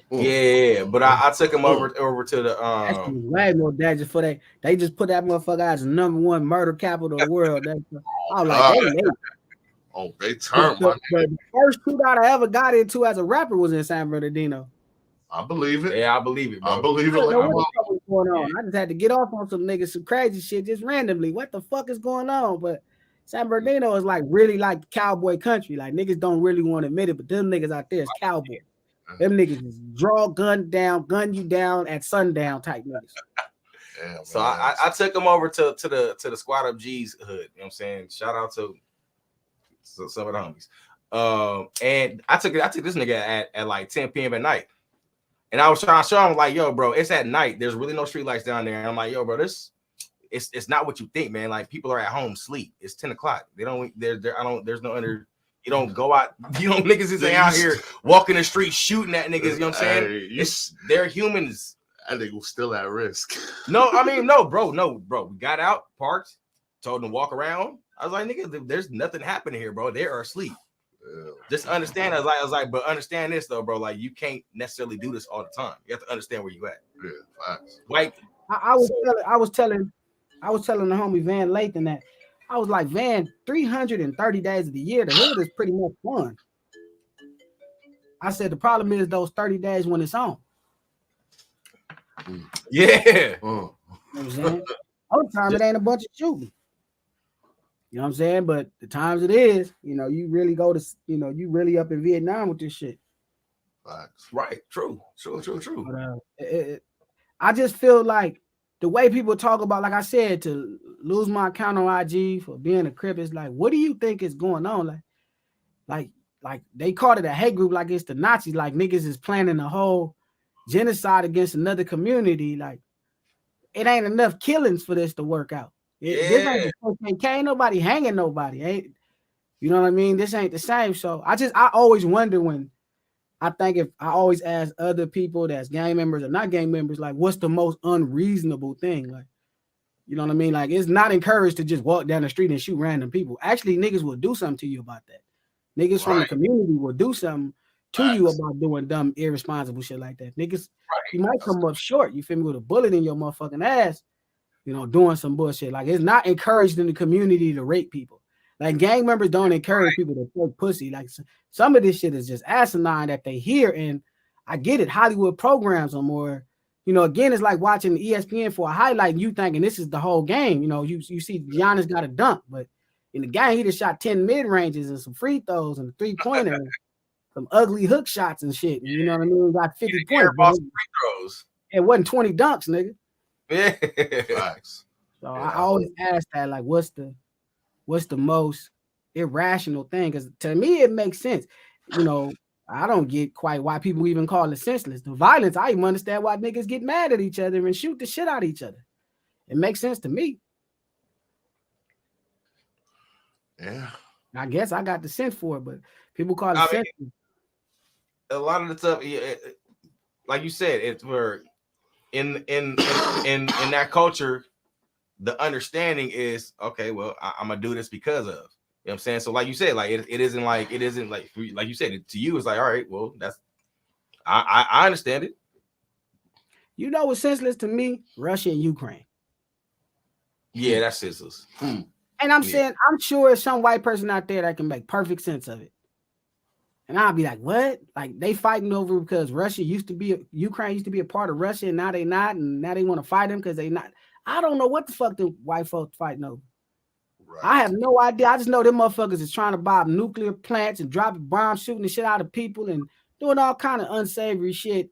Yeah, but I took him over to the
actually way more dangerous for they just put that motherfucker as the #1 murder capital of the world. I was like,
they turned
the first shootout I ever got into as a rapper was in San Bernardino.
I believe it.
Yeah, I believe it, bro.
I believe it.
I don't know what the fuck was going on. I just had to get off on some niggas, some crazy shit just randomly. What the fuck is going on? But San Bernardino is like really like cowboy country. Like niggas don't really want to admit it, but them niggas out there is cowboy. Them niggas is draw gun you down at sundown type niggas.
Yeah, so I took him over to the Squad Up G's hood. You know what I'm saying? Shout out to some of the homies. And I took this nigga at like 10 p.m. at night. And I was trying to show him, like, yo, bro, it's at night. There's really no street lights down there. And I'm like, yo, bro, it's not what you think, man. Like, people are at home sleep. It's 10 o'clock. There's no under. You don't go out. You know, niggas is out here walking the street shooting at niggas. You know what I'm saying? They're humans.
I think we're still at risk.
No, I mean, no, bro. We got out, parked, told them to walk around. I was like, nigga, there's nothing happening here, bro. They are asleep. Yeah. Just understand. I was like, but understand this though, bro. Like, you can't necessarily do this all the time. You have to understand where you at.
Yeah, facts.
Like,
I was telling the homie Van Lathan that I was like, Van, 330 days of the year, the hood is pretty much fun. I said the problem is those 30 days when it's on.
Yeah.
You know what I'm saying? All the time it ain't a bunch of shooting. You know what I'm saying? But the times it is, you know, you really go to, you know, you really up in Vietnam with this shit.
Facts.
Right. True.
But, I just feel like the way people talk about, like I said, to lose my account on IG for being a Crip is like, what do you think is going on? Like they called it a hate group, like it's the Nazis, like niggas is planning a whole genocide against another community. Like, it ain't enough killings for this to work out. This ain't nobody hanging nobody. You know what I mean? This ain't the same. So I always wonder when I always ask other people that's gang members or not gang members, like, what's the most unreasonable thing? Like, you know what I mean? Like, it's not encouraged to just walk down the street and shoot random people. Actually, niggas will do something to you about that. Niggas from the community will do something to you about doing dumb, irresponsible shit like that. Niggas, you might come up short, you feel me, with a bullet in your motherfucking ass, you know, doing some bullshit. Like, it's not encouraged in the community to rape people. Like, gang members don't encourage people to fuck pussy. Like, some of this shit is just asinine that they hear. And I get it. Hollywood programs are more, you know, again, it's like watching ESPN for a highlight and you thinking this is the whole game. You know, you see Giannis got a dunk, but in the game, he just shot 10 mid-ranges and some free throws and a three-pointer and some ugly hook shots and shit. You know what I mean? Got 50 points.
Free throws.
It wasn't 20 dunks, nigga.
Yeah.
Facts.
So I always ask that, like, what's the most irrational thing? Because to me, it makes sense. You know, I don't get quite why people even call it senseless. The violence, I even understand why niggas get mad at each other and shoot the shit out of each other. It makes sense to me.
Yeah.
I guess I got the sense for it, but people call it senseless.
A lot of the stuff, like you said, it's where in that culture, the understanding is, okay, well, I'm gonna do this because of, you know what I'm saying? So like you said, like it isn't like you said, to you, it's like, all right, well, I understand it.
You know what's senseless to me? Russia and Ukraine.
Yeah, that's senseless.
And I'm saying, I'm sure there's some white person out there that can make perfect sense of it. And I'll be like, what? Like they fighting over because Ukraine used to be a part of Russia, and now they not, and now they want to fight them because they not. I don't know what the fuck the white folks fighting over. Right. I have no idea. I just know them motherfuckers is trying to bomb nuclear plants and dropping bombs, shooting the shit out of people and doing all kind of unsavory shit.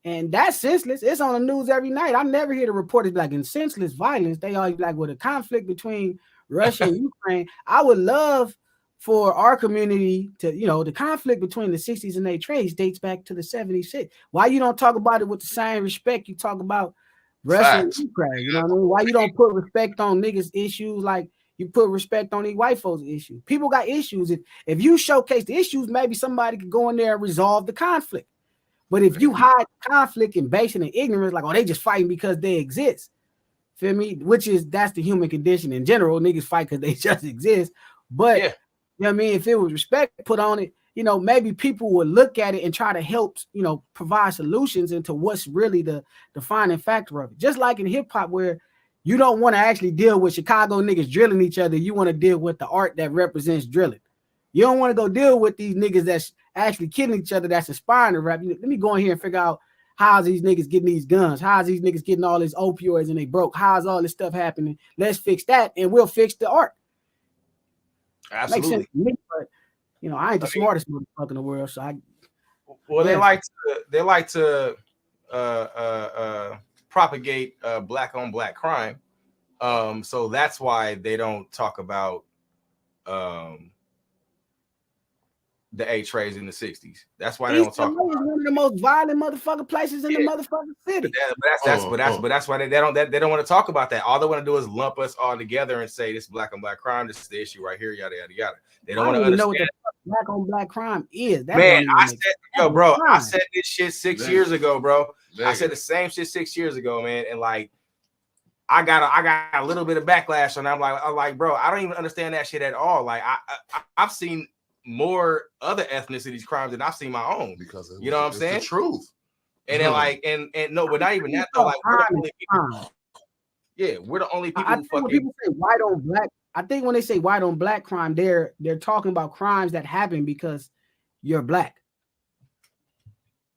And that's senseless. It's on the news every night. I never hear the reporters like in senseless violence. They always like with a conflict between Russia and Ukraine. I would love for our community to, the conflict between the 60s and 80s dates back to the 76. Why you don't talk about it with the same respect you talk about Russia and Ukraine? You know what I mean? Why you don't put respect on niggas' issues like you put respect on these white folks' issues? People got issues. If you showcase the issues, maybe somebody could go in there and resolve the conflict. But if you hide conflict and base it in ignorance, like, they just fighting because they exist. Feel me? That's the human condition in general. Niggas fight because they just exist. But you know what I mean? If it was respect put on it, maybe people would look at it and try to help, provide solutions into what's really the defining factor of it. Just like in hip hop, where you don't want to actually deal with Chicago niggas drilling each other. You want to deal with the art that represents drilling. You don't want to go deal with these niggas that's actually killing each other, that's aspiring to rap. Let me go in here and figure out how's these niggas getting these guns? How's these niggas getting all these opioids and they broke? How's all this stuff happening? Let's fix that and we'll fix the art.
Absolutely.
Makes sense to me, but I ain't the smartest motherfucker in the world. So
they like to propagate black on black crime. So that's why they don't talk about the A-Trays in the 60s. That's why they don't talk about it.
One of the most violent motherfucking places in the motherfucking city.
But that's why they don't want to talk about that. All they want to do is lump us all together and say this black on black crime. This is the issue right here. Yada yada yada. They don't want to understand know what the
black on black crime is. That
man, I said this shit 6 years ago, bro. I said the same shit 6 years ago, man, and like I got a little bit of backlash, and I'm like, bro, I don't even understand that shit at all. Like I've seen more other ethnicities crimes than I've seen my own, because you know what I'm saying?
The truth.
And then like and no, but not even that though. Like we're the only people, we're the only people who fucking.
When people say white on black, I think when they say white on black crime, they're talking about crimes that happen because you're black.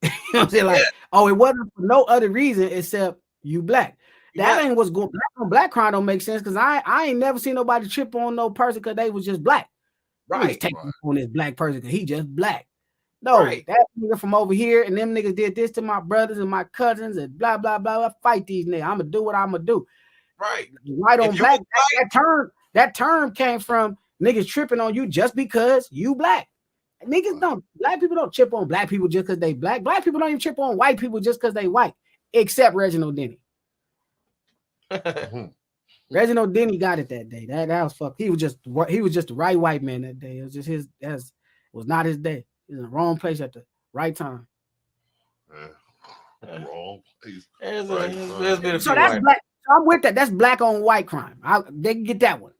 You know what I'm saying? Like, it wasn't for no other reason except you black. That ain't what's going. Black on black crime don't make sense, because I ain't never seen nobody trip on no person because they was just black. Right, taking on this black person because he just black. No, that nigga from over here and them niggas did this to my brothers and my cousins and blah blah blah. Fight these niggas. I'm gonna do what I'm gonna do.
Right,
white on black. That term came from niggas tripping on you just because you black. Niggas don't. Black people don't trip on black people just because they black. Black people don't even trip on white people just because they white, except Reginald Denny. Reginald Denny got it that day. That was fucked. He was just the right white man that day. It was just it was not his day. He was in the wrong place at the right time.
Wrong place.
So that's black. So I'm with that. That's black on white crime. They can get that one.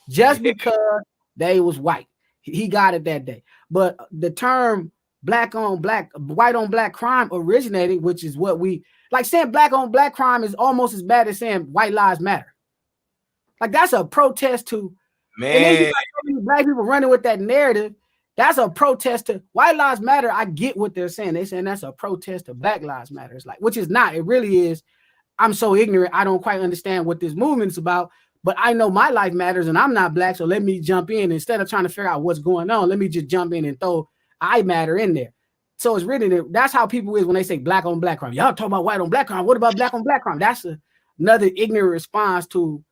Just because they was white. He got it that day. But the term white on black crime originated, which is what we like saying black on black crime is almost as bad as saying white lives matter. Like that's a protest to
man.
And black people running with that narrative. That's a protest to white lives matter. I get what they're saying. They're saying that's a protest to black lives matter. It's like, which is not. It really is. I'm so ignorant. I don't quite understand what this movement's about. But I know my life matters, and I'm not black. So let me jump in instead of trying to figure out what's going on. Let me just jump in and throw I matter in there. So it's really that's how people is when they say black on black crime. Y'all talking about white on black crime. What about black on black crime? That's another ignorant response to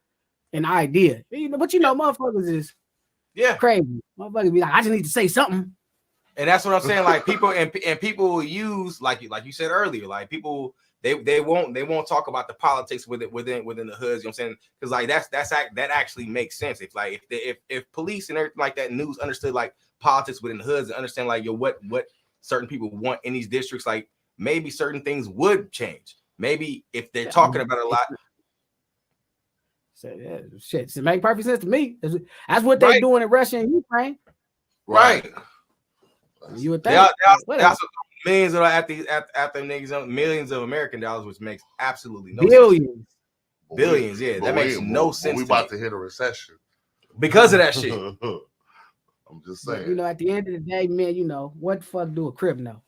an idea. But motherfuckers is crazy. Motherfuckers be like, I just need to say something.
And that's what I'm saying. Like people and people will use like you said earlier, like people they won't talk about the politics within the hoods. You know what I'm saying? Because like that actually makes sense. If police and everything like that news understood like politics within the hoods and understand like what certain people want in these districts, like maybe certain things would change. Maybe if they're talking about it a lot.
So, shit, it make perfect sense to me. That's what they're doing in Russia and Ukraine.
Right.
You would think.
They also millions of after niggas, millions of American dollars, which makes absolutely no
billions.
sense. Billions, yeah, that makes no sense.
We about to hit a recession
because of that shit.
I'm just saying.
But, you know, at the end of the day, man, you know what the fuck do a crib know?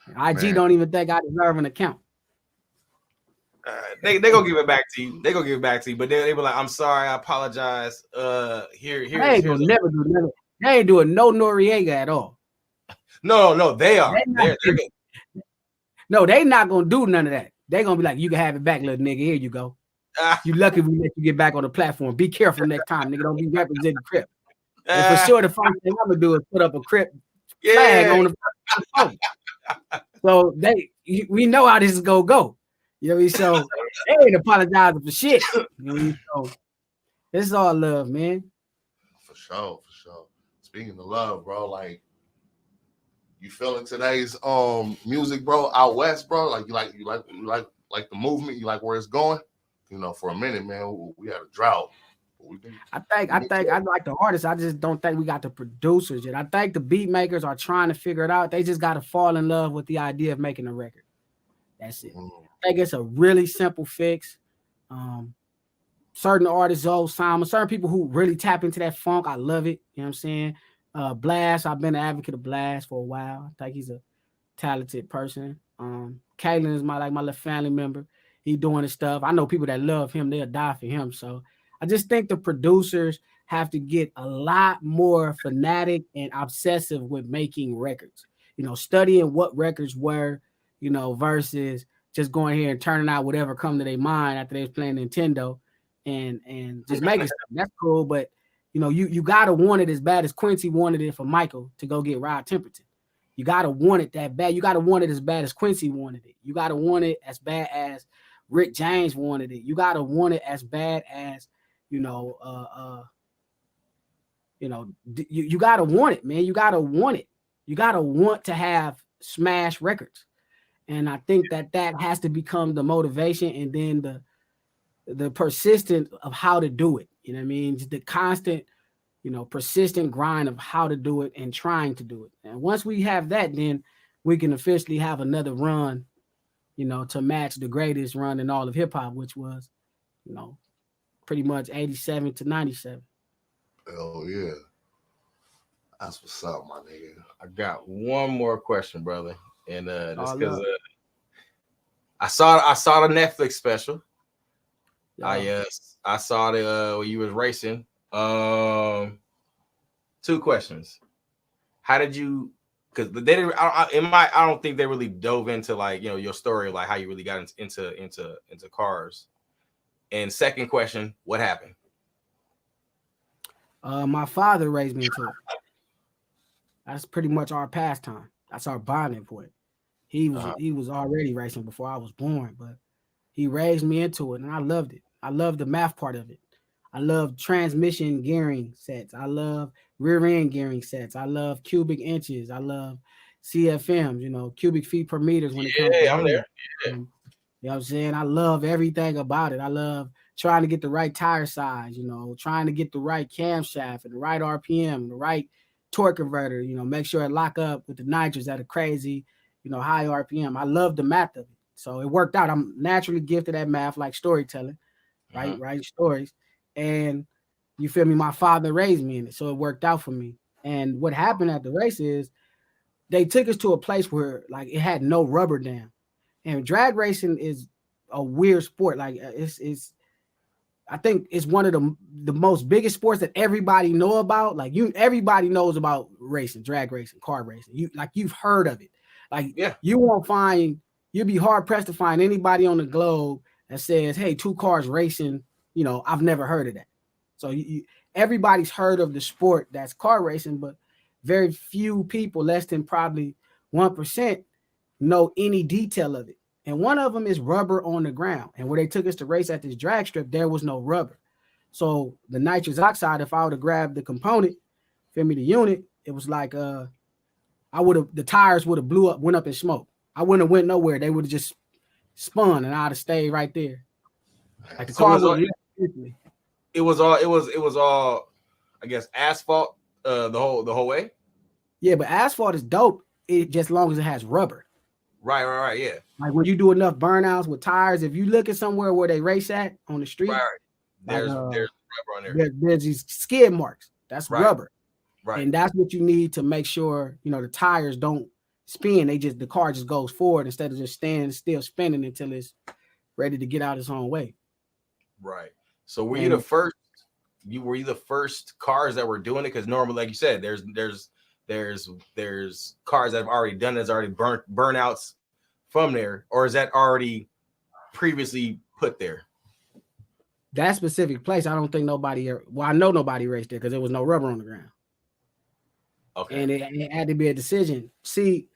IG don't even think I deserve an account.
They gonna give it back to you. They gonna give it back to you, but they were like, "I'm sorry, I apologize." Here's
they ain't gonna never do nothing. They ain't doing no Noriega at all.
No, they are.
No, they not gonna do none of that. They gonna be like, "You can have it back, little nigga. Here you go. You lucky we let you get back on the platform. Be careful next time, nigga. Don't be representing Crip." And for sure, the first thing I'm gonna do is put up a Crip flag on the phone. So we know how this is gonna go. You know what I mean? So they ain't apologizing for shit. You know what I mean? So it's all love, man.
For sure. Speaking of love, bro, like you feeling today's music, bro, out west, bro? Like you like the movement, you like where it's going? You know, for a minute, man, we had a drought.
I think I like the artists. I just don't think we got the producers yet. I think the beat makers are trying to figure it out. They just got to fall in love with the idea of making a record. That's it. I think it's a really simple fix. Certain artists, Simon, certain people who really tap into that funk, I love it. You know what I'm saying? Blast, I've been an advocate of Blast for a while. I think he's a talented person. Kalen is my little family member. He doing his stuff. I know people that love him, they'll die for him. So I just think the producers have to get a lot more fanatic and obsessive with making records. You know, studying what records were, you know, versus just going here and turning out whatever come to their mind after they was playing Nintendo and just making stuff. That's cool, but you know, you gotta want it as bad as Quincy wanted it for Michael to go get Rod Temperton. You gotta want it that bad. You gotta want it as bad as Quincy wanted it. You gotta want it as bad as Rick James wanted it. You gotta want it as bad as you gotta want it, man. You gotta want it. You gotta want to have smash records. And I think that has to become the motivation and then the persistence of how to do it. You know what I mean? The constant, persistent grind of how to do it and trying to do it. And once we have that, then we can officially have another run, to match the greatest run in all of hip hop, which was, pretty much 87 to 97.
Oh yeah. That's what's up, my nigga.
I got one more question, brother. And just because I saw the Netflix special. I saw the when you was racing. 2 questions. How did you? Because they didn't. I don't think they really dove into your story, like how you really got into cars. And second question, what happened?
My father raised me into it. That's pretty much our pastime. That's our bonding point. He was already racing before I was born, but he raised me into it, and I loved it. I love the math part of it. I love transmission gearing sets. I love rear end gearing sets. I love cubic inches. I love CFMs, cubic feet per meters when it comes to
I'm there.
Yeah. You know what I'm saying? I love everything about it. I love trying to get the right tire size, trying to get the right camshaft and the right RPM, the right torque converter, make sure it lock up with the nitrous at a crazy, high RPM. I love the math of it. So it worked out. I'm naturally gifted at math, like storytelling, right? Writing stories. And you feel me? My father raised me in it. So it worked out for me. And what happened at the race is they took us to a place where it had no rubber down. And drag racing is a weird sport. I think it's one of the most biggest sports that everybody know about. Everybody knows about racing, drag racing, car racing. You've heard of it. You'll be hard pressed to find anybody on the globe that says, "Hey, 2 cars racing." I've never heard of that. So everybody's heard of the sport that's car racing, but very few people, less than probably 1%, know any detail of it. And one of them is rubber on the ground. And where they took us to race at this drag strip, there was no rubber. So the nitrous oxide, if I would have grabbed the component, the unit, it was like the tires would have went up in smoke. I wouldn't have went nowhere. They would have just spun and I'd have stayed right there. Like the car
it was all, I guess, asphalt the whole way.
Yeah, but asphalt is dope. It just as long as it has rubber.
Right. Yeah.
Like when you do enough burnouts with tires, if you look at somewhere where they race at on the street,
Right. There's
like,
rubber on there.
there's these skid marks. That's rubber.
Right.
And that's what you need to make sure, the tires don't spin. The car just goes forward instead of just standing still spinning until it's ready to get out its own way.
Right. So were you the first? Were you the first cars that were doing it? Because normally, like you said, there's cars that have already done it, that's already burnouts from there, or is that already previously put there?
That specific place, I don't think nobody. Well, I know nobody raced there because there was no rubber on the ground.
Okay.
And it had to be a decision. See,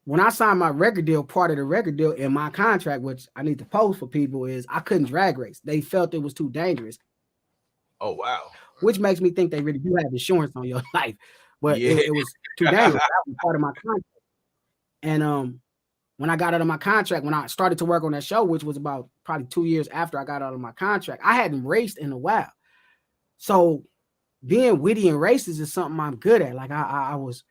when I signed my record deal, part of the record deal in my contract, which I need to post for people, is I couldn't drag race. They felt it was too dangerous.
Oh, wow.
Which makes me think they really do have insurance on your life. But it was too dangerous. That was part of my contract. And when I got out of my contract, when I started to work on that show, which was about probably 2 years after I got out of my contract, I hadn't raced in a while. So being witty in races is something I'm good at. Like I was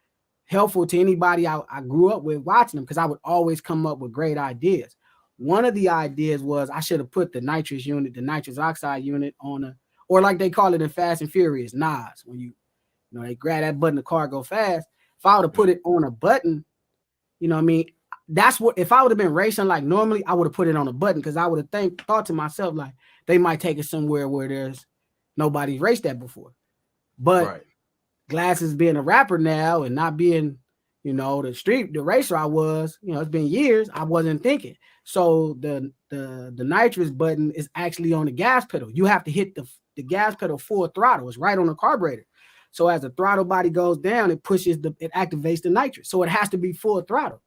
helpful to anybody I grew up with watching them because I would always come up with great ideas. One of the ideas was I should have put the nitrous oxide unit on or like they call it in Fast and Furious, NOS. When they grab that button, the car go fast. If I would have put it on a button, you know what I mean? That's what, if I would have been racing like normally, I would have put it on a button because I would have thought to myself, like, they might take it somewhere where there's nobody's raced that before. But Glasses being a rapper now and not being, the racer I was, it's been years, I wasn't thinking. So the nitrous button is actually on the gas pedal. You have to hit the gas pedal full throttle. It's right on the carburetor. So as the throttle body goes down, it activates the nitrous. So it has to be full throttle.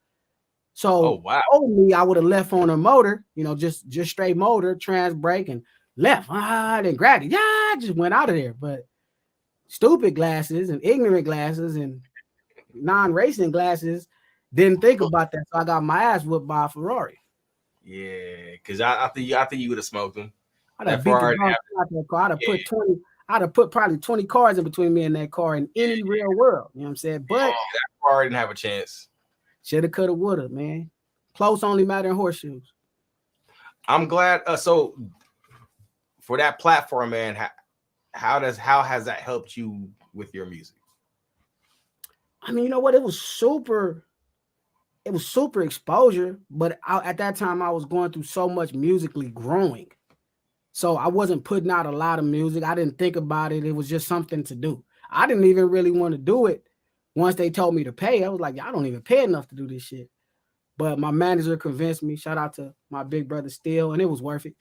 So only I would have left on a motor, just straight motor, trans brake, and left. Then grabbed it. Yeah, I just went out of there. But stupid Glasses and ignorant Glasses and non-racing Glasses didn't think about that. So I got my ass whipped by a Ferrari.
Yeah, because I think you would have smoked them.
I'd have beat the car out that car. I'd have put probably 20 cars in between me and that car in any real world. You know what I'm saying? But
that car didn't have a chance.
Shoulda, coulda, woulda, man. Close only matter in horseshoes.
I'm glad. So for that platform, man, how has that helped you with your music?
I mean, you know what? It was super exposure, but at that time I was going through so much musically growing. So I wasn't putting out a lot of music. I didn't think about it. It was just something to do. I didn't even really want to do it. Once they told me to pay, I was like, I don't even pay enough to do this shit. But my manager convinced me. Shout out to my big brother Steele, and it was worth it.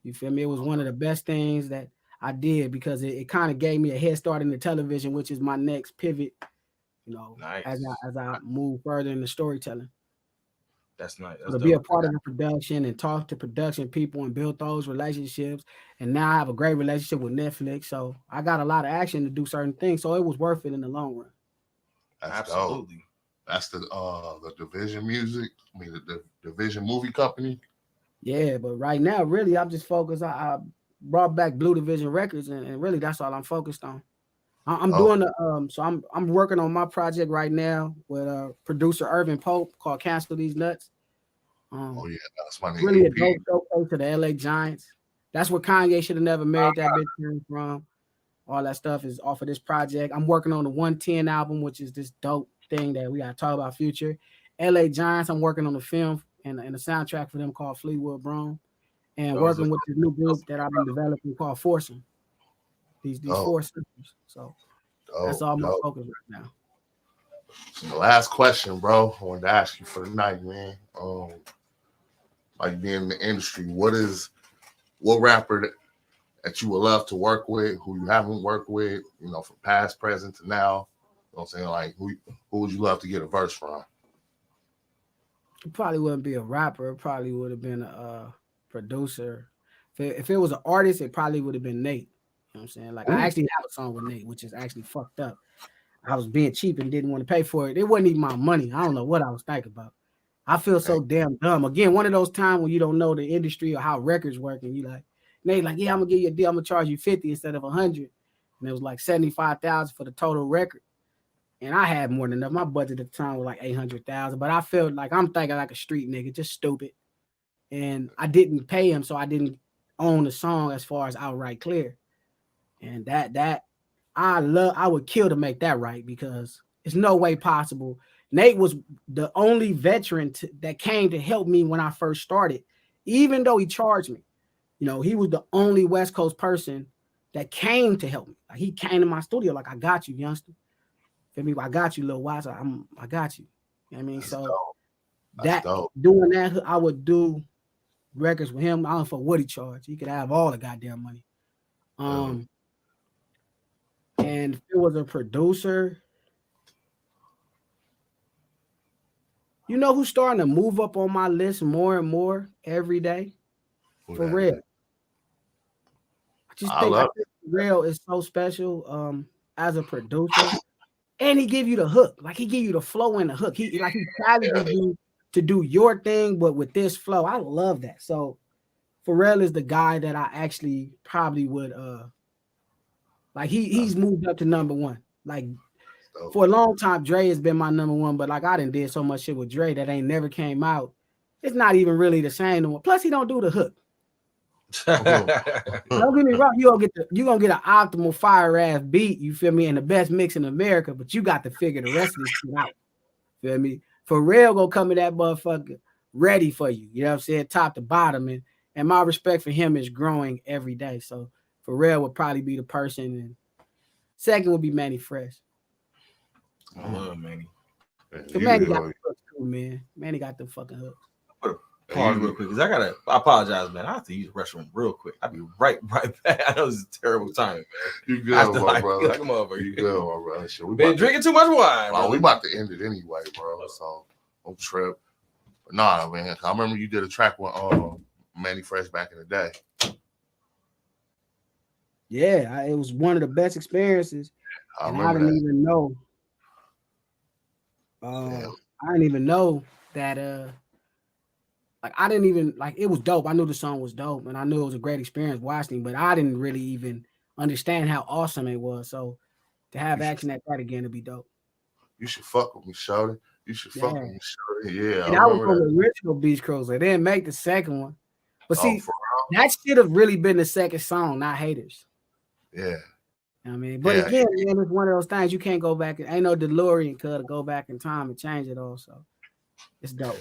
You feel me? It was one of the best things that I did because it kind of gave me a head start in the television, which is my next pivot,
nice.
as I move further in the storytelling.
That's nice.
To be a part of the production and talk to production people and build those relationships. And now I have a great relationship with Netflix. So I got a lot of action to do certain things. So it was worth it in the long run.
Absolutely.
That's the Division Music. I mean, the Division Movie Company.
Yeah, but right now, really, I'm just focused. I brought back Blue Division Records, and really, that's all I'm focused on. I'm doing so I'm working on my project right now with producer Irvin Pope called Cancel These Nuts.
That's my name.
Really a dope showcase to the LA Giants. That's where Kanye should have never married that bitch from. All that stuff is off of this project. I'm working on the 110 album, which is this dope thing that we gotta talk about future. LA Giants, I'm working on the film and the soundtrack for them called Fleetwood Brown. And working with this new group that I've been developing called Foursome. These four sisters. So that's all my focus right now.
So the last question, bro, I wanted to ask you for tonight, man. Like being in the industry, what rapper that you would love to work with, who you haven't worked with, from past, present to now? You know what I'm saying? Like who would you love to get a verse from?
It probably wouldn't be a rapper, it probably would have been a producer. If it was an artist, it probably would have been Nate. You know what I'm saying? Like, I actually have a song with Nate, which is actually fucked up. I was being cheap and didn't want to pay for it. It wasn't even my money. I don't know what I was thinking about. I feel so damn dumb. Again, one of those times when you don't know the industry or how records work, and you like, Nate, like, yeah, I'm gonna give you a deal. I'm gonna charge you $50 instead of $100. And it was like $75,000 for the total record. And I had more than enough. My budget at the time was like 800,000, but I felt like I'm thinking like a street nigga, just stupid. And I didn't pay him, so I didn't own the song as far as outright clear. And that I would kill to make that right, because it's no way possible. Nate was the only veteran that came to help me when I first started, even though he charged me. You know, he was the only West Coast person that came to help me. Like, he came to my studio like, I got you, youngster. Feel me? I got you, little wise. I got you. You know what I mean?
That's
so
dope.
that
dope.
Doing that, I would do records with him. I don't know for what he charged. He could have all the goddamn money. And if it was a producer, you know who's starting to move up on my list more and more every day? For real. I just think Real is so special as a producer. And he give you the hook. Like, he give you the flow and the hook. He challenges you to do your thing, but with this flow. I love that. So Pharrell is the guy that I actually probably would like he's moved up to number one. Like, for a long time, Dre has been my number one, but like I done did so much shit with Dre that ain't never came out. It's not even really the same no more. Plus, he don't do the hook. Don't get me wrong, you gonna get an optimal fire ass beat, you feel me, and the best mix in America, but you got to figure the rest of this shit out. Feel me? Pharrell gonna come in that motherfucker ready for you. You know what I'm saying? Top to bottom. And my respect for him is growing every day. So Pharrell would probably be the person, and second would be Manny Fresh.
I love Manny.
Manny got the hooks too, man. Manny got the fucking hooks.
Pause real quick, because I apologize, man. I have to use the restroom real quick. I'll be right back. I know this is a terrible time, man.
You good, my brother.
Like a motherfucker.
You good, my brother. Shit,
we been drinking too much wine.
Oh, we about to end it anyway, bro. So don't trip. But nah, man. I remember you did a track with Manny Fresh back in the day.
Yeah, it was one of the best experiences. I didn't even know. I didn't even know that. Like, I didn't even, like, it was dope. I knew the song was dope, and I knew it was a great experience watching, but I didn't really even understand how awesome it was. So to have action at that again would be dope.
You should fuck with me, shorty. You should fuck with me, shorty. Yeah.
And I was on the original Beach Cruiser. They didn't make the second one. But see, that should have really been the second song, not Haters.
Yeah.
You know what I mean? But again, man, it's one of those things you can't go back. Ain't no DeLorean could go back in time and change it all. So it's dope.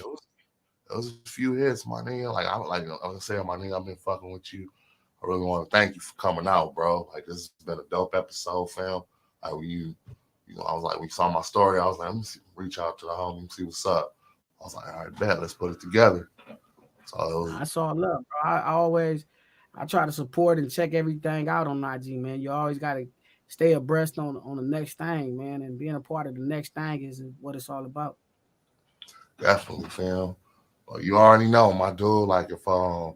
It was a few hits, my nigga. Like I say, my nigga, I've been fucking with you. I really want to thank you for coming out, bro. Like, this has been a dope episode, fam. Like, when I was like, when you saw my story, I was like, let me reach out to the homie and see what's up. I was like, all right, bet, let's put it together. So
I saw love, bro. I try to support and check everything out on IG, man. You always got to stay abreast on the next thing, man. And being a part of the next thing is what it's all about.
Definitely, fam. Well, you already know, my dude. Like, if I'm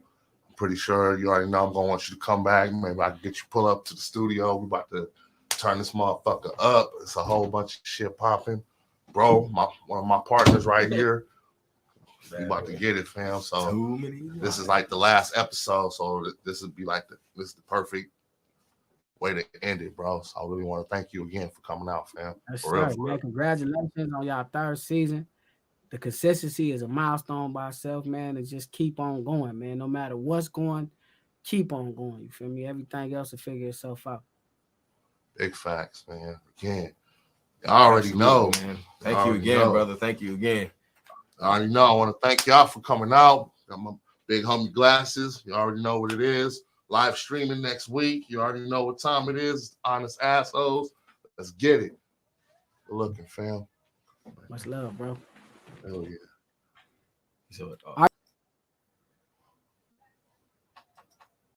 pretty sure you already know I'm gonna want you to come back. Maybe I can get you pull up to the studio. We about to turn this motherfucker up. It's a whole bunch of shit popping, bro. One of my partners right here. We about to get it, fam. So this is like the last episode. So this would be like this is the perfect way to end it, bro. So I really want to thank you again for coming out, fam.
That's right, man. Congratulations on y'all third season. The consistency is a milestone by itself, man, and just keep on going, man. No matter what's going, keep on going. You feel me? Everything else will figure itself out.
Big facts, man. Again, I already know,
man. Thank you again, brother. Thank you again.
I already know. I want to thank y'all for coming out. Got my big homie Glasses. You already know what it is. Live streaming next week. You already know what time it is. Honest Assholes. Let's get it. Good looking, fam.
Much love, bro.
Hell yeah.